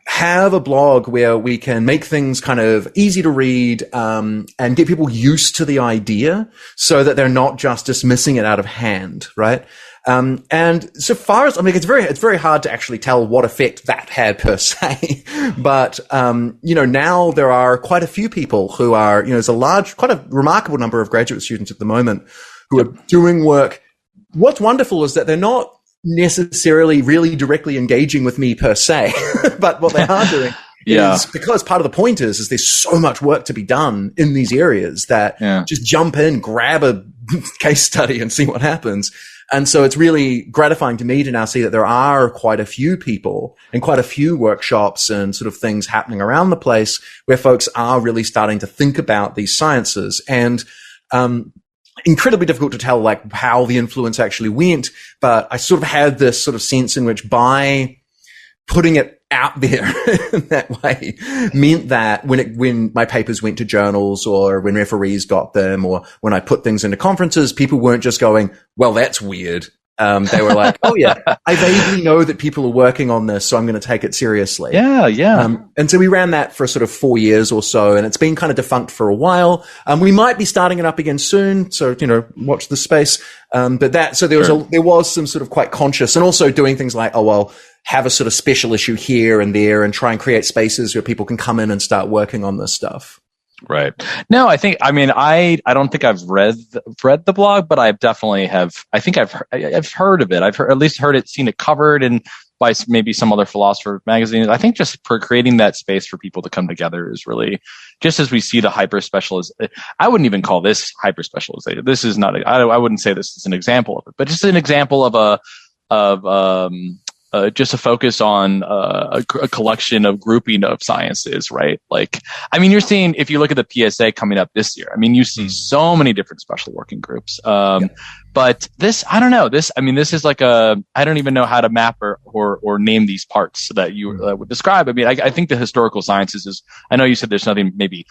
have a blog where we can make things kind of easy to read, and get people used to the idea so that they're not just dismissing it out of hand, right? And so far as, it's very hard to actually tell what effect that had per se. But, now there are quite a few people who are, there's quite a remarkable number of graduate students at the moment who are doing work. What's wonderful is that they're not necessarily really directly engaging with me per se, but what they are doing is, because part of the point is there's so much work to be done in these areas that just jump in, grab a case study and see what happens. And so it's really gratifying to me to now see that there are quite a few people and quite a few workshops and sort of things happening around the place where folks are really starting to think about these sciences. And incredibly difficult to tell like how the influence actually went, but I sort of had this sort of sense in which by putting it out there in that way meant that when my papers went to journals, or when referees got them, or when I put things into conferences, people weren't just going, well, that's weird. They were like, oh yeah, I vaguely know that people are working on this, so I'm going to take it seriously. Yeah. And so we ran that for sort of 4 years or so, and it's been kind of defunct for a while. We might be starting it up again soon, so, watch the space. So there was some sort of quite conscious, and also doing things like, have a sort of special issue here and there, and try and create spaces where people can come in and start working on this stuff. Right. No, I don't think I've read the blog, but I've definitely I've heard of it. I've at least seen it covered by maybe some other philosopher magazines. I think just for creating that space for people to come together is really, just as we see the hyper specialized. I wouldn't even call this hyper specialization. This is not, I wouldn't say this is an example of it, but just an example of just a focus on a collection of grouping of sciences, right? Like, I mean, you're seeing, if you look at the PSA coming up this year, I mean, you see so many different special working groups. But this, I don't know, this is like I don't even know how to map or name these parts that you would describe. I mean, I think the historical sciences is, I know you said there's nothing maybe,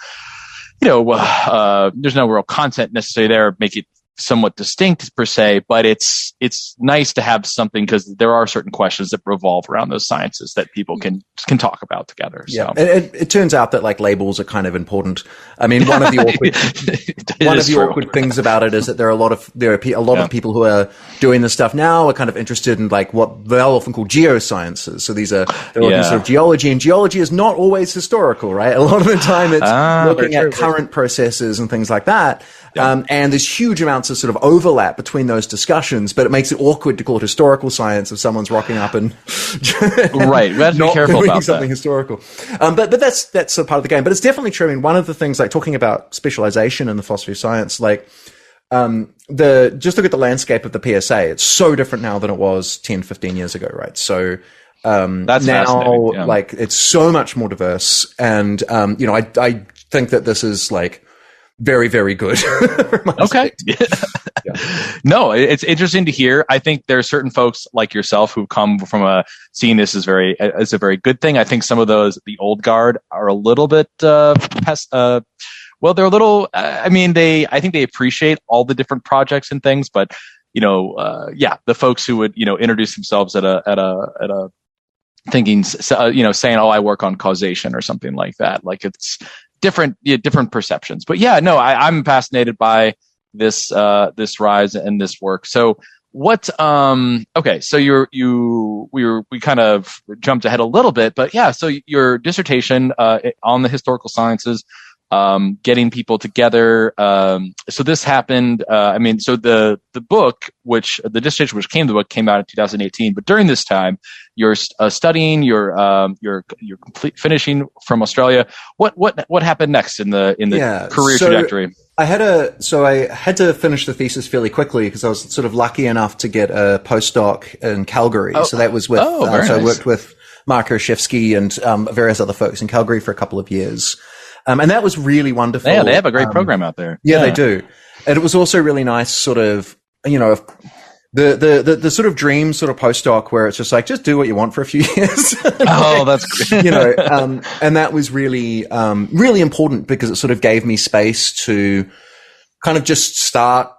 there's no real content necessarily there, make it somewhat distinct per se, but it's nice to have something, because there are certain questions that revolve around those sciences that people can talk about so. Yeah, it turns out that like labels are kind of important. I mean, one of the awkward things about it is that there are a lot of people who are doing this stuff now are kind of interested in like what they'll often call geosciences. So they're looking sort of geology, and geology is not always historical, right? A lot of the time it's looking at current processes and things like that. And there's huge amounts of sort of overlap between those discussions, but it makes it awkward to call it historical science if someone's rocking up and right. We have to be careful about something historical. But that's a part of the game. But it's definitely true. I mean, one of the things, like talking about specialization in the philosophy of science, like just look at the landscape of the PSA. It's so different now than it was 10, 15 years ago, right? So that's now like it's so much more diverse, and I think that this is like very, very good. Okay. No, it's interesting to hear. I think there are certain folks like yourself who come from seeing this as a very good thing. I think some of those, the old guard, are a little bit, they're a little, I think they appreciate all the different projects and things, but, the folks who would, introduce themselves at a thinking, saying, oh, I work on causation or something like that. Like it's different perceptions. But I'm fascinated by this rise and this work. So what, so we kind of jumped ahead a little bit, but so your dissertation, on the historical sciences, getting people together. So this happened, so the book, the dissertation which came, the book came out in 2018, but during this time, you're studying, you're finishing from Australia. What happened next in the career trajectory? I had to finish the thesis fairly quickly because I was sort of lucky enough to get a postdoc in Calgary. So that was with, nice. I worked with Mark Hershevsky and various other folks in Calgary for a couple of years. And that was really wonderful. Yeah, they have a great program out there. Yeah, they do. And it was also really nice, sort of, the sort of dream sort of postdoc where it's just like, just do what you want for a few years. Oh, that's great. And that was really, really important because it sort of gave me space to kind of just start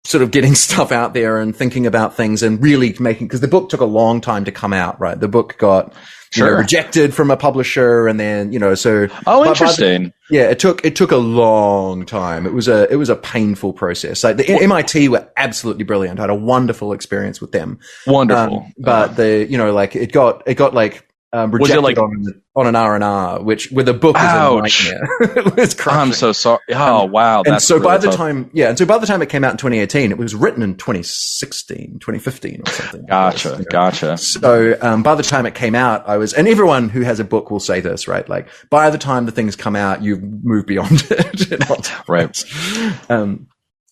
sort of getting stuff out there and thinking about things and really because the book took a long time to come out, right? The book got rejected from a publisher, and then so. Oh, interesting. It took a long time. It was a painful process. Like the MIT were absolutely brilliant. I had a wonderful experience with them. Wonderful, but it got like rejected on an R&R, where the book is a nightmare. It was crushing. I'm so sorry. Oh, wow. And so by the time it came out in 2018, it was written in 2016, 2015 or something. Gotcha. So, by the time it came out, and everyone who has a book will say this, right? Like, by the time the things come out, you've moved beyond it. Right.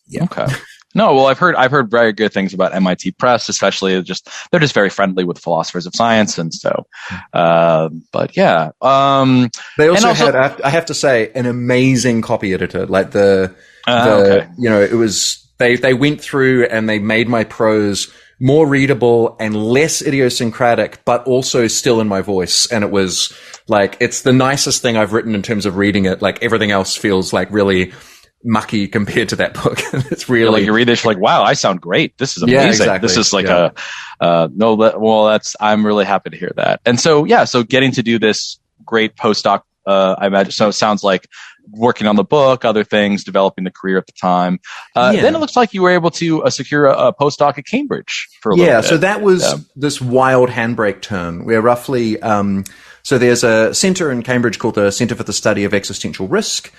Yeah. Okay. No, well, I've heard very good things about MIT Press, especially they're just very friendly with philosophers of science, and so, but yeah. They also had, I have to say, an amazing copy editor. Like it was they went through and they made my prose more readable and less idiosyncratic, but also still in my voice. And it was like, it's the nicest thing I've written in terms of reading it. Like everything else feels like really mucky compared to that book. It's really like you read this, you're like, wow, I sound great. This is amazing. Yeah, exactly. This is like I'm really happy to hear that. And so getting to do this great postdoc, I imagine. So it sounds like working on the book, other things, developing the career at the time. Then it looks like you were able to secure a postdoc at Cambridge for a little bit. So that was this wild handbrake turn where roughly, so there's a center in Cambridge called the Center for the Study of Existential Risk,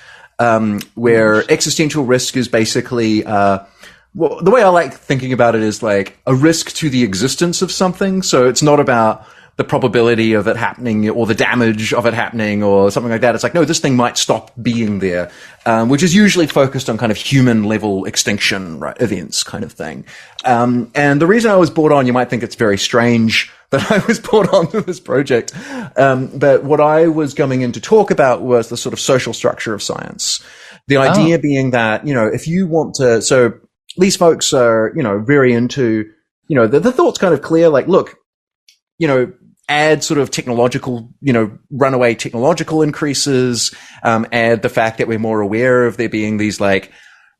where existential risk is basically, the way I like thinking about it is like a risk to the existence of something. So it's not about the probability of it happening or the damage of it happening or something like that. It's like, no, this thing might stop being there, which is usually focused on kind of human level extinction, right, events kind of thing. And the reason I was brought on, you might think it's very strange, that I was brought onto this project. But what I was coming in to talk about was the sort of social structure of science. The idea being that, if you want to, so these folks are, very into, the thought's kind of clear, like, look, add sort of technological, runaway technological increases, add the fact that we're more aware of there being these like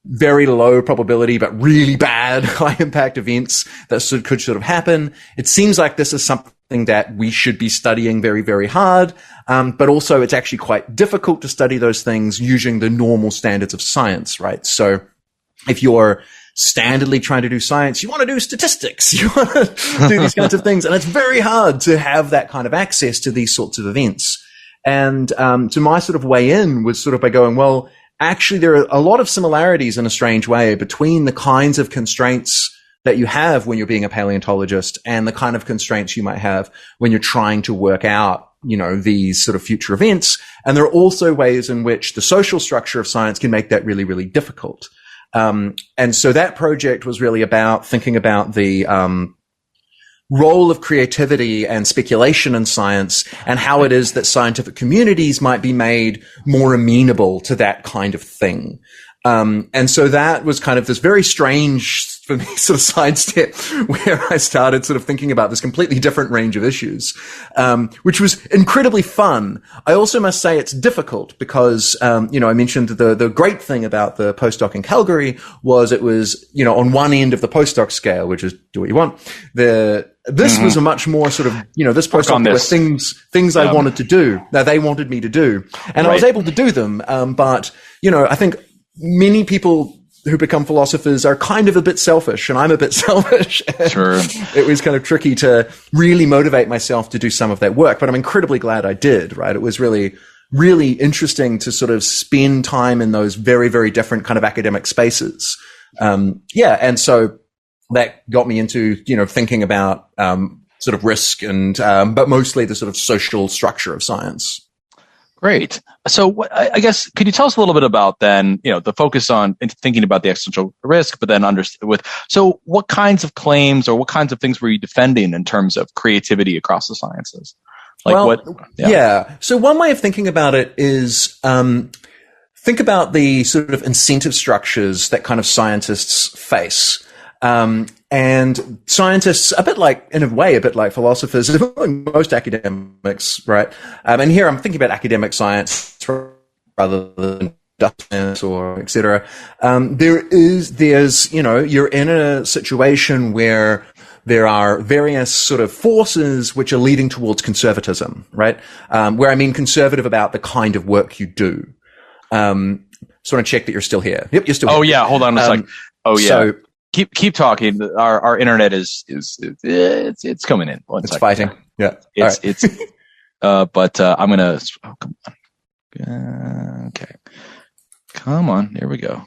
very low probability, but really bad high impact events that could sort of happen. It seems like this is something that we should be studying very, very hard. But also it's actually quite difficult to study those things using the normal standards of science, right? So if you're standardly trying to do science, you want to do statistics, you want to do these kinds of things. And it's very hard to have that kind of access to these sorts of events. And, to my sort of way in was sort of by going, well, actually there are a lot of similarities in a strange way between the kinds of constraints that you have when you're being a paleontologist and the kind of constraints you might have when you're trying to work out, these sort of future events. And there are also ways in which the social structure of science can make that really, really difficult. And so that project was really about thinking about the, role of creativity and speculation in science and how it is that scientific communities might be made more amenable to that kind of thing. And so that was kind of this very strange for me sort of sidestep where I started sort of thinking about this completely different range of issues, which was incredibly fun. I also must say it's difficult because, I mentioned the great thing about the postdoc in Calgary was it was, on one end of the postdoc scale, which is do what you want. This was a much more sort of, this postdoc were things I wanted to do, that they wanted me to do. And I was able to do them. But, I think many people who become philosophers are kind of a bit selfish, and I'm a bit selfish. Sure. It was kind of tricky to really motivate myself to do some of that work, but I'm incredibly glad I did, right? It was really, really interesting to sort of spend time in those very, very different kind of academic spaces. And so that got me into, thinking about, sort of risk and, but mostly the sort of social structure of science. Great. So I guess, could you tell us a little bit about then, the focus on thinking about the existential risk, but then so what kinds of claims or what kinds of things were you defending in terms of creativity across the sciences? So one way of thinking about it is, think about the sort of incentive structures that kind of scientists face. And scientists, a bit like philosophers, most academics, right? And here I'm thinking about academic science rather than science or Exeter. You're in a situation where there are various sort of forces which are leading towards conservatism, right? Where I mean conservative about the kind of work you do. Just want to check that you're still here. Yep, you're still here. Oh yeah, hold on a second. Oh yeah. So, Keep talking. Our internet is it's coming in. It's fighting. Yeah. But I'm gonna. Oh, come on. Okay. Come on. Here we go.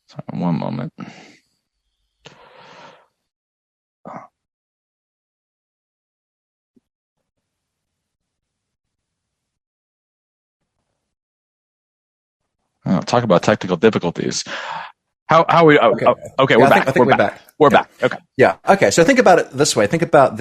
Sorry, one moment. Oh, talk about technical difficulties. How are we? Okay, we're back. I think we're back. We're back. Okay. Yeah. Okay. So think about it this way. Think about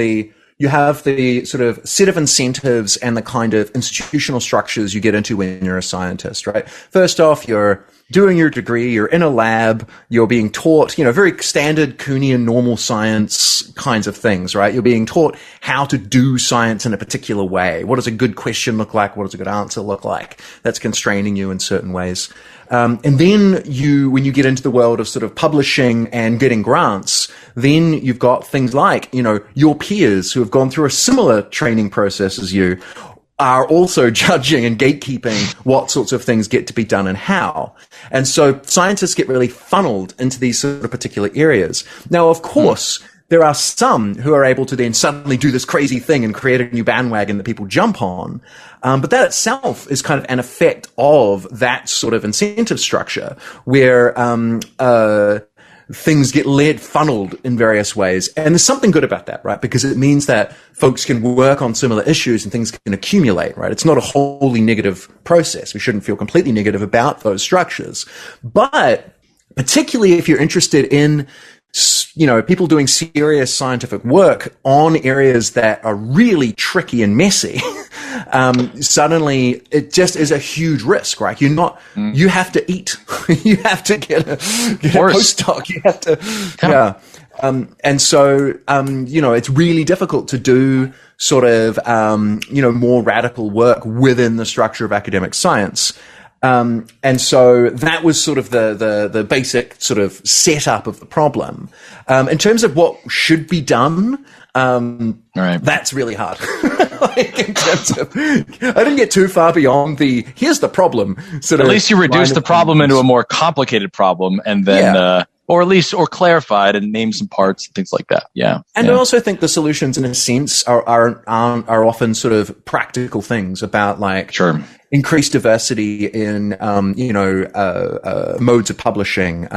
you have the sort of set of incentives and the kind of institutional structures you get into when you're a scientist, right? First off, you're doing your degree, you're in a lab, you're being taught, very standard Kuhnian normal science kinds of things, right? You're being taught how to do science in a particular way. What does a good question look like? What does a good answer look like? That's constraining you in certain ways. And then when you get into the world of sort of publishing and getting grants, then you've got things like, your peers who have gone through a similar training process as you are also judging and gatekeeping what sorts of things get to be done and how. And so scientists get really funneled into these sort of particular areas. Now, of course, there are some who are able to then suddenly do this crazy thing and create a new bandwagon that people jump on. But that itself is kind of an effect of that sort of incentive structure where, things get funneled in various ways. And there's something good about that, right? Because it means that folks can work on similar issues and things can accumulate, right? It's not a wholly negative process. We shouldn't feel completely negative about those structures. But particularly if you're interested in people doing serious scientific work on areas that are really tricky and messy, suddenly it just is a huge risk, right? You have to eat, you have to get a postdoc, you have to, and so, it's really difficult to do sort of, more radical work within the structure of academic science. And so that was sort of the basic sort of setup of the problem. In terms of what should be done, that's really hard. In terms of, I didn't get too far beyond here's the problem. At least you reduced the problem into a more complicated problem, and then, or clarified and named some parts and things like that. Yeah. And I also think the solutions, in a sense, are often sort of practical things about increased diversity in, modes of publishing,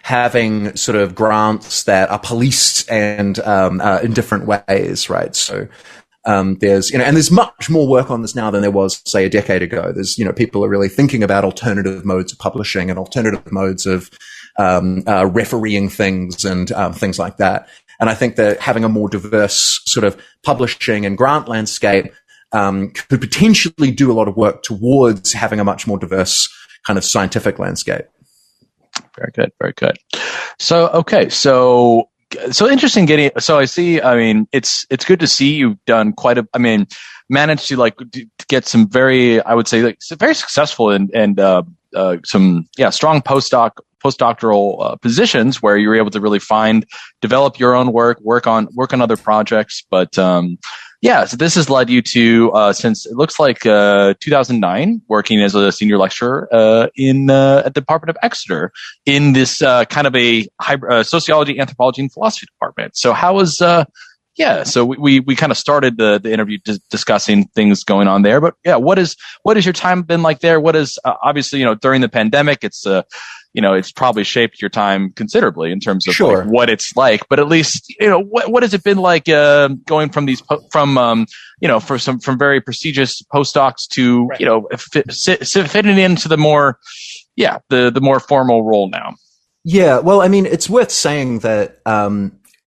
having sort of grants that are policed and, in different ways, right? So, there's much more work on this now than there was, say, a decade ago. There's, people are really thinking about alternative modes of publishing and alternative modes of, refereeing things and, things like that. And I think that having a more diverse sort of publishing and grant landscape, could potentially do a lot of work towards having a much more diverse kind of scientific landscape. Very good. Very good. So, okay. So interesting so I see, it's good to see you've done managed to get some very, I would say, very successful and some strong postdoctoral positions where you were able to really develop your own work on other projects. But so this has led you to since it looks like 2009 working as a senior lecturer at the Department of Exeter in this kind of a hybrid, sociology, anthropology, and philosophy department. So how was so we kind of started the interview discussing things going on there, but what is your time been like there? What is obviously during the pandemic, it's probably shaped your time considerably in terms of what it's like. But at least what has it been like going from from very prestigious postdocs to fitting into the more the more formal role now? Yeah, well, it's worth saying that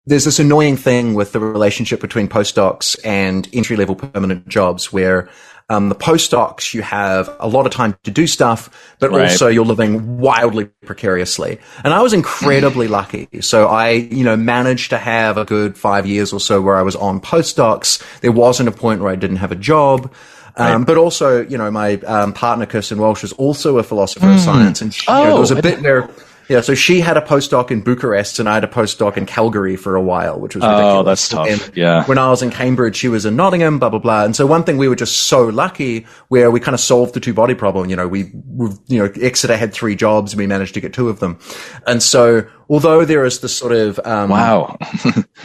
there's this annoying thing with the relationship between postdocs and entry-level permanent jobs where the postdocs, you have a lot of time to do stuff, but also you're living wildly precariously. And I was incredibly lucky. So I, managed to have a good 5 years or so where I was on postdocs. There wasn't a point where I didn't have a job. But also, my partner, Kirsten Walsh, is also a philosopher of science. And there was a bit where... Yeah, so she had a postdoc in Bucharest and I had a postdoc in Calgary for a while, which was ridiculous. Oh, that's tough. And when I was in Cambridge, she was in Nottingham, blah, blah, blah. And so one thing we were just so lucky where we kind of solved the two-body problem. Exeter had 3 jobs and we managed to get 2 of them. And so although there is this sort of... wow.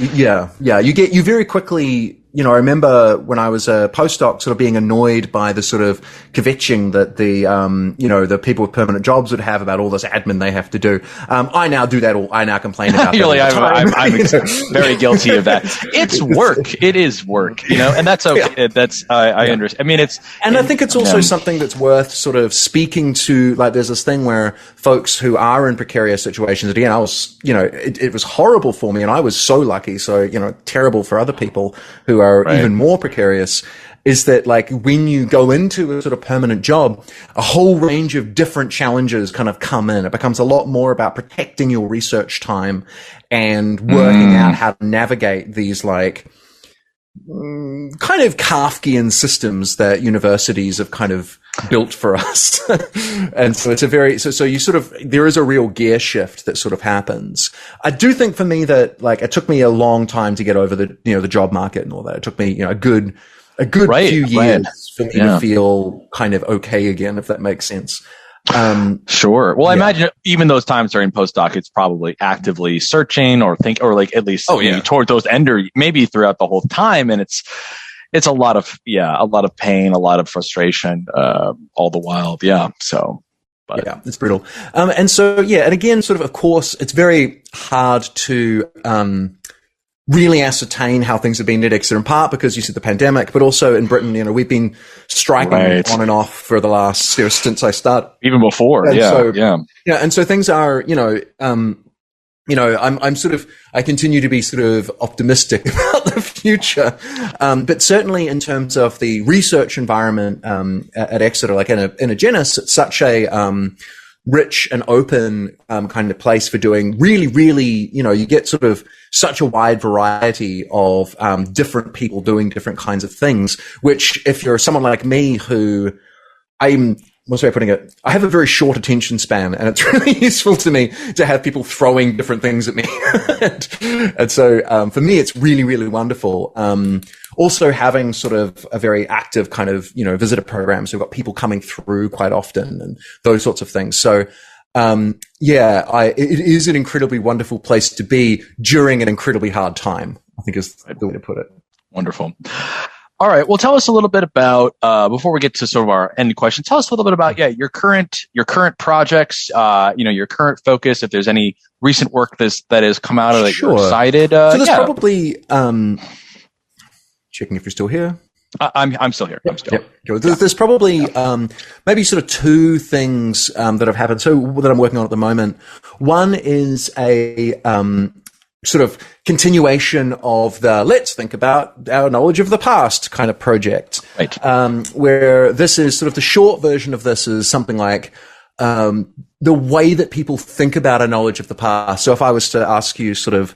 you very quickly... I remember when I was a postdoc sort of being annoyed by the sort of kvetching that the people with permanent jobs would have about all this admin they have to do. I now do that I now complain about that. I'm very guilty of that. It's work. It is work, and that's okay. That's, I understand. I think it's also something that's worth sort of speaking to, there's this thing where folks who are in precarious situations, again, I was, it was horrible for me and I was so lucky. So, terrible for other people who are even more precarious, is that when you go into a sort of permanent job, a whole range of different challenges kind of come in. It becomes a lot more about protecting your research time and working out how to navigate these kind of Kafkian systems that universities have kind of built for us. And so it's so you sort of, there is a real gear shift that sort of happens. I do think for me that it took me a long time to get over the job market and all that. It took me, a good few years for me to feel kind of okay again, if that makes sense. Sure. Well, I imagine even those times during postdoc, it's probably actively searching or at least toward those end, or maybe throughout the whole time. And it's a lot of pain, a lot of frustration, all the while. Yeah. So, it's brutal. And again, sort of course, it's very hard to, really ascertain how things have been at Exeter, in part because you said the pandemic, but also in Britain, we've been striking on and off for the last since I started. Even before, and so things are, I continue to be sort of optimistic about the future. But certainly in terms of the research environment, at Exeter, like in a genus, it's such a, rich and open, kind of place for doing really, really, you get sort of such a wide variety of, different people doing different kinds of things, which if you're someone like me who what's the way of putting it? I have a very short attention span, and it's really useful to me to have people throwing different things at me. and so, for me, it's really, really wonderful. Also having sort of a very active kind of, visitor program. So we've got people coming through quite often and those sorts of things. So, it is an incredibly wonderful place to be during an incredibly hard time, I think is the way to put it. Wonderful. All right. Well, tell us a little bit about, before we get to sort of our end question, tell us a little bit about, your current projects, your current focus, if there's any recent work that has come out of that you're excited. So there's probably, checking if you're still here. I'm still here. Yep. There's probably, maybe sort of two things, that have happened. So that I'm working on at the moment. One is a, sort of continuation of the let's think about our knowledge of the past kind of project. Right. Where this is sort of the short version of this is something like, the way that people think about a knowledge of the past. So if I was to ask you sort of,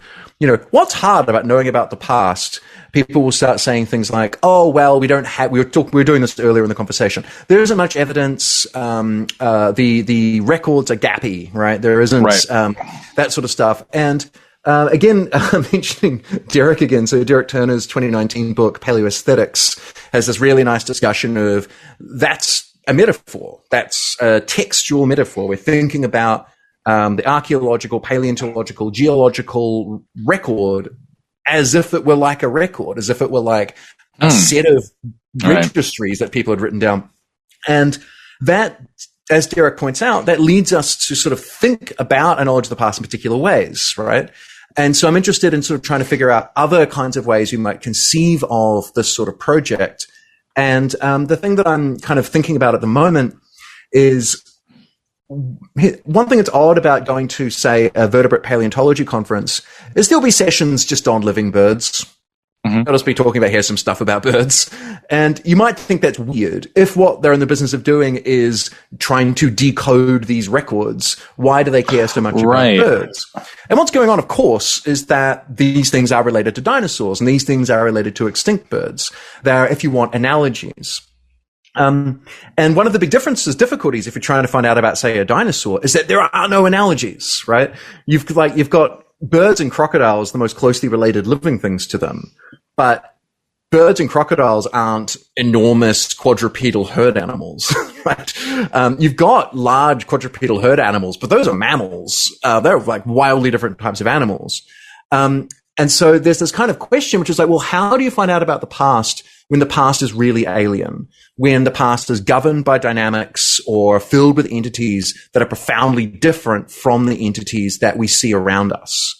what's hard about knowing about the past? People will start saying things like, oh, well, we were doing this earlier in the conversation. There isn't much evidence. The records are gappy, right? There isn't, that sort of stuff. And, again, mentioning Derek again. So Derek Turner's 2019 book, Paleoaesthetics, has this really nice discussion of that's a metaphor. That's a textual metaphor. We're thinking about, the archaeological, paleontological, geological record as if it were like a record, as if it were like a set of registries that people had written down. And that, as Derek points out, that leads us to sort of think about a knowledge of the past in particular ways, right? And so I'm interested in sort of trying to figure out other kinds of ways you might conceive of this sort of project. And the thing that I'm kind of thinking about at the moment is one thing that's odd about going to, say, a vertebrate paleontology conference is there'll be sessions just on living birds. I'll just be talking about, here's some stuff about birds. And you might think that's weird. If what they're in the business of doing is trying to decode these records, why do they care so much about birds? And what's going on, of course, is that these things are related to dinosaurs and these things are related to extinct birds. They're, if you want, analogies. And one of the big difficulties, if you're trying to find out about, say, a dinosaur, is that there are no analogies, right? You've got birds and crocodiles, the most closely related living things to them. But birds and crocodiles aren't enormous quadrupedal herd animals, right? You've got large quadrupedal herd animals, but those are mammals. They're like wildly different types of animals. And so there's this kind of question, which is like, well, how do you find out about the past when the past is really alien, when the past is governed by dynamics or filled with entities that are profoundly different from the entities that we see around us?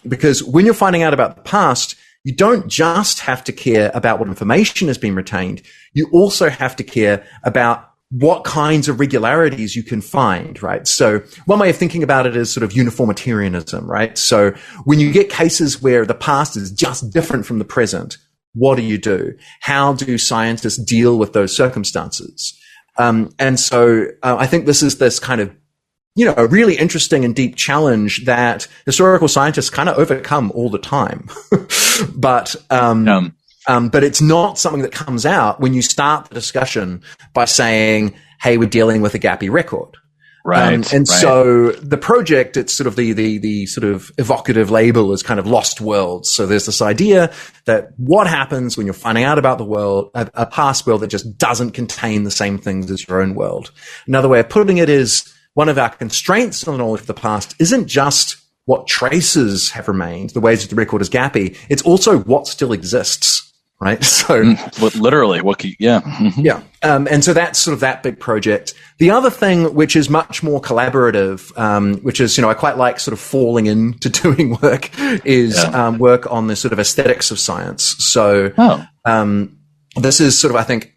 Because when you're finding out about the past, you don't just have to care about what information has been retained. You also have to care about what kinds of regularities you can find, right? So one way of thinking about it is sort of uniformitarianism, right? So when you get cases where the past is just different from the present, what do you do? How do scientists deal with those circumstances? And so I think this is this kind of, a really interesting and deep challenge that historical scientists kind of overcome all the time. But it's not something that comes out when you start the discussion by saying, hey, we're dealing with a gappy record. Right. So the project, it's sort of the sort of evocative label is kind of lost worlds. So there's this idea that what happens when you're finding out about the world, a past world that just doesn't contain the same things as your own world. Another way of putting it is one of our constraints on the knowledge of the past isn't just what traces have remained, the ways that the record is gappy. It's also what still exists. Right. So literally Yeah. And so that's sort of that big project. The other thing, which is much more collaborative, which is, I quite like sort of falling into doing work is, work on the sort of aesthetics of science. So, this is sort of, I think,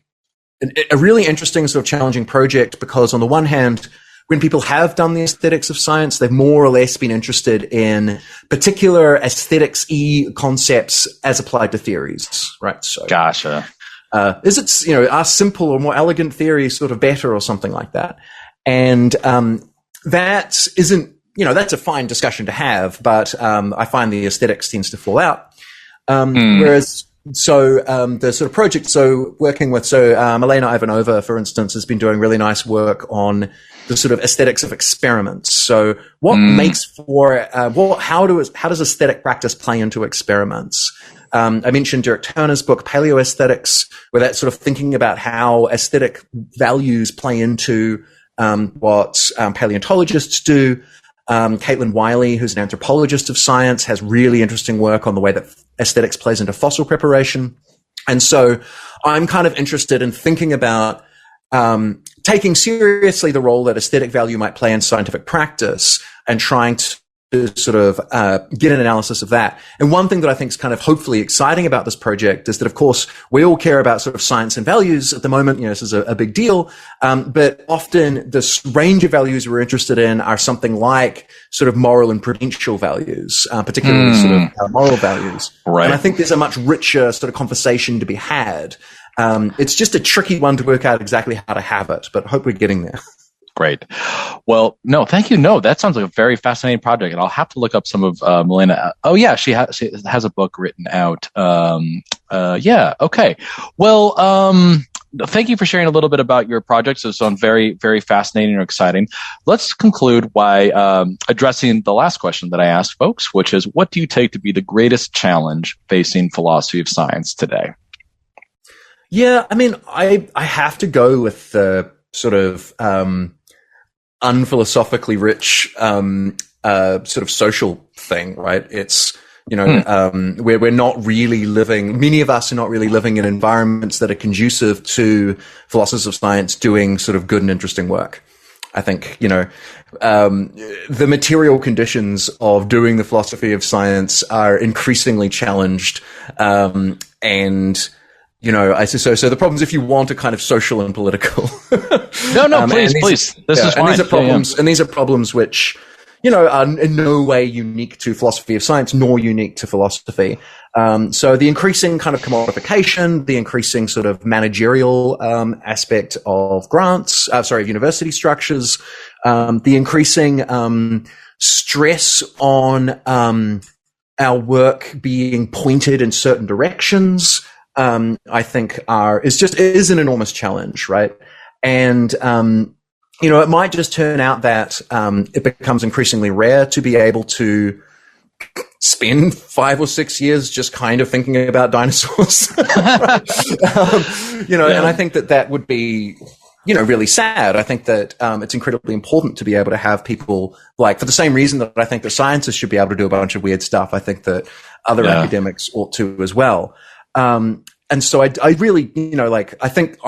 a really interesting sort of challenging project because on the one hand, when people have done the aesthetics of science, they've more or less been interested in particular aesthetics-y concepts as applied to theories, right? So, gotcha. Is it, are simple or more elegant theories sort of better or something like that? And that isn't, that's a fine discussion to have, but I find the aesthetics tends to fall out. Whereas, the sort of project, Elena Ivanova, for instance, has been doing really nice work on the sort of aesthetics of experiments. So what makes for, how does aesthetic practice play into experiments? I mentioned Derek Turner's book, Paleoaesthetics, where that's sort of thinking about how aesthetic values play into what paleontologists do. Caitlin Wiley, who's an anthropologist of science, has really interesting work on the way that aesthetics plays into fossil preparation. And so I'm kind of interested in thinking about taking seriously the role that aesthetic value might play in scientific practice and trying to sort of get an analysis of that. And one thing that I think is kind of hopefully exciting about this project is that, of course, we all care about sort of science and values at the moment. This is a big deal. But often this range of values we're interested in are something like sort of moral and prudential values, particularly sort of moral values. Right. And I think there's a much richer sort of conversation to be had. It's just a tricky one to work out exactly how to have it, but I hope we're getting there. Great. Well, no, thank you. No, that sounds like a very fascinating project, and I'll have to look up some of Milena. Oh, yeah, she has a book written out. Yeah. Okay. Well, thank you for sharing a little bit about your projects. It sounds very, very fascinating and exciting. Let's conclude by addressing the last question that I asked folks, which is, what do you take to be the greatest challenge facing philosophy of science today? Yeah, I mean, I have to go with the sort of unphilosophically rich sort of social thing, right? It's, we're not really living, many of us are not really living in environments that are conducive to philosophers of science doing sort of good and interesting work. I think, the material conditions of doing the philosophy of science are increasingly challenged. So the problem is, if you want a kind of social and political. No, please. This is fine. And these are problems, and these are problems which, are in no way unique to philosophy of science, nor unique to philosophy. So the increasing kind of commodification, the increasing sort of managerial aspect of grants, of university structures, the increasing stress on our work being pointed in certain directions. I think is an enormous challenge, right? And, it might just turn out that, it becomes increasingly rare to be able to spend 5 or 6 years just kind of thinking about dinosaurs, right? And I think that would be, really sad. I think that, it's incredibly important to be able to have people, like, for the same reason that I think that scientists should be able to do a bunch of weird stuff, I think that other academics ought to as well. And so I really, I think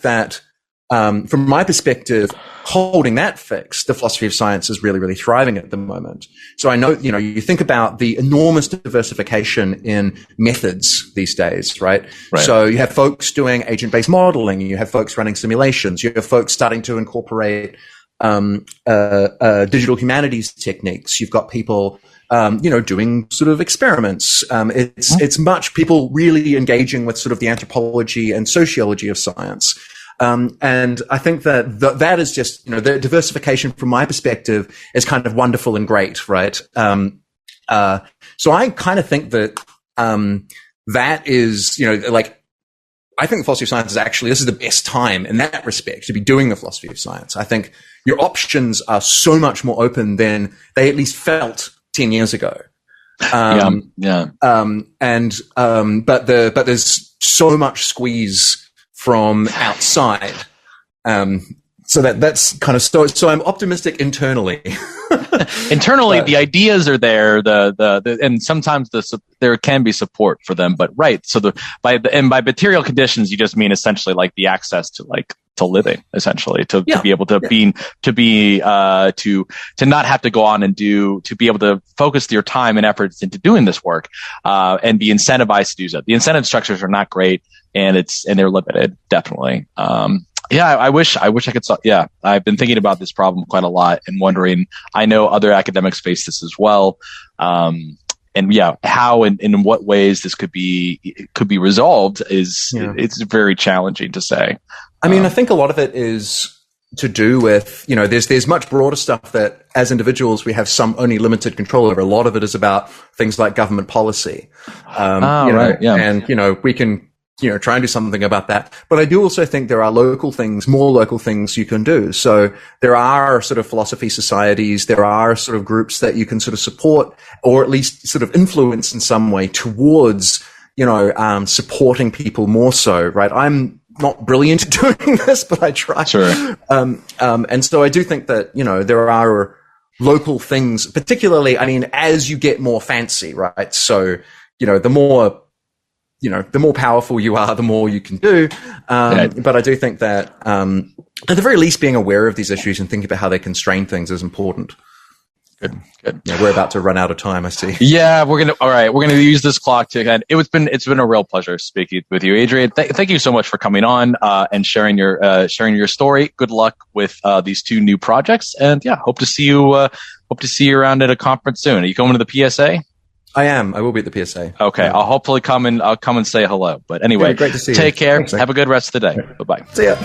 that, from my perspective, holding that fixed, the philosophy of science is really, really thriving at the moment. So I know, you think about the enormous diversification in methods these days, right? So you have folks doing agent-based modeling, you have folks running simulations, you have folks starting to incorporate, digital humanities techniques. You've got people, doing sort of experiments. It's much people really engaging with sort of the anthropology and sociology of science. And I think that is just, the diversification from my perspective is kind of wonderful and great, right? So I kind of think that, that is, I think the philosophy of science this is the best time in that respect to be doing the philosophy of science. I think your options are so much more open than they at least felt 10 years ago. But there's so much squeeze from outside. So that's kind of so I'm optimistic internally. Internally, the ideas are there. And sometimes there can be support for them. But right, so by material conditions, you just mean essentially like the access to living, essentially to be able to to not have to go on and to be able to focus your time and efforts into doing this work, and be incentivized to do so. The incentive structures are not great, and they're limited, definitely. Yeah, I wish I could solve. Yeah, I've been thinking about this problem quite a lot and wondering. I know other academics face this as well, and yeah, how and in what ways this could be resolved it's very challenging to say. I mean, I think a lot of it is to do with, there's much broader stuff that as individuals we have some only limited control over. A lot of it is about things like government policy, right, yeah, and we can try and do something about that. But I do also think there are more local things you can do. So there are sort of philosophy societies, there are sort of groups that you can sort of support or at least sort of influence in some way towards, supporting people more so, right? I'm not brilliant at doing this, but I try. Sure. And so I do think that, there are local things, particularly, I mean, as you get more fancy, right? So, the more powerful you are, the more you can do. But I do think that, at the very least, being aware of these issues and thinking about how they constrain things is important. Good. Yeah, we're about to run out of time, I see. Yeah, we're gonna use this clock to end. It's been a real pleasure speaking with you, Adrian. Thank you so much for coming on and sharing your story. Good luck with these two new projects, and yeah, hope to see you around at a conference soon. Are you coming to the PSA? I am. I will be at the PSA. Okay, I'll hopefully come and say hello. But anyway, great to see you. Take care. Thanks, have a good rest of the day. Bye bye. See ya.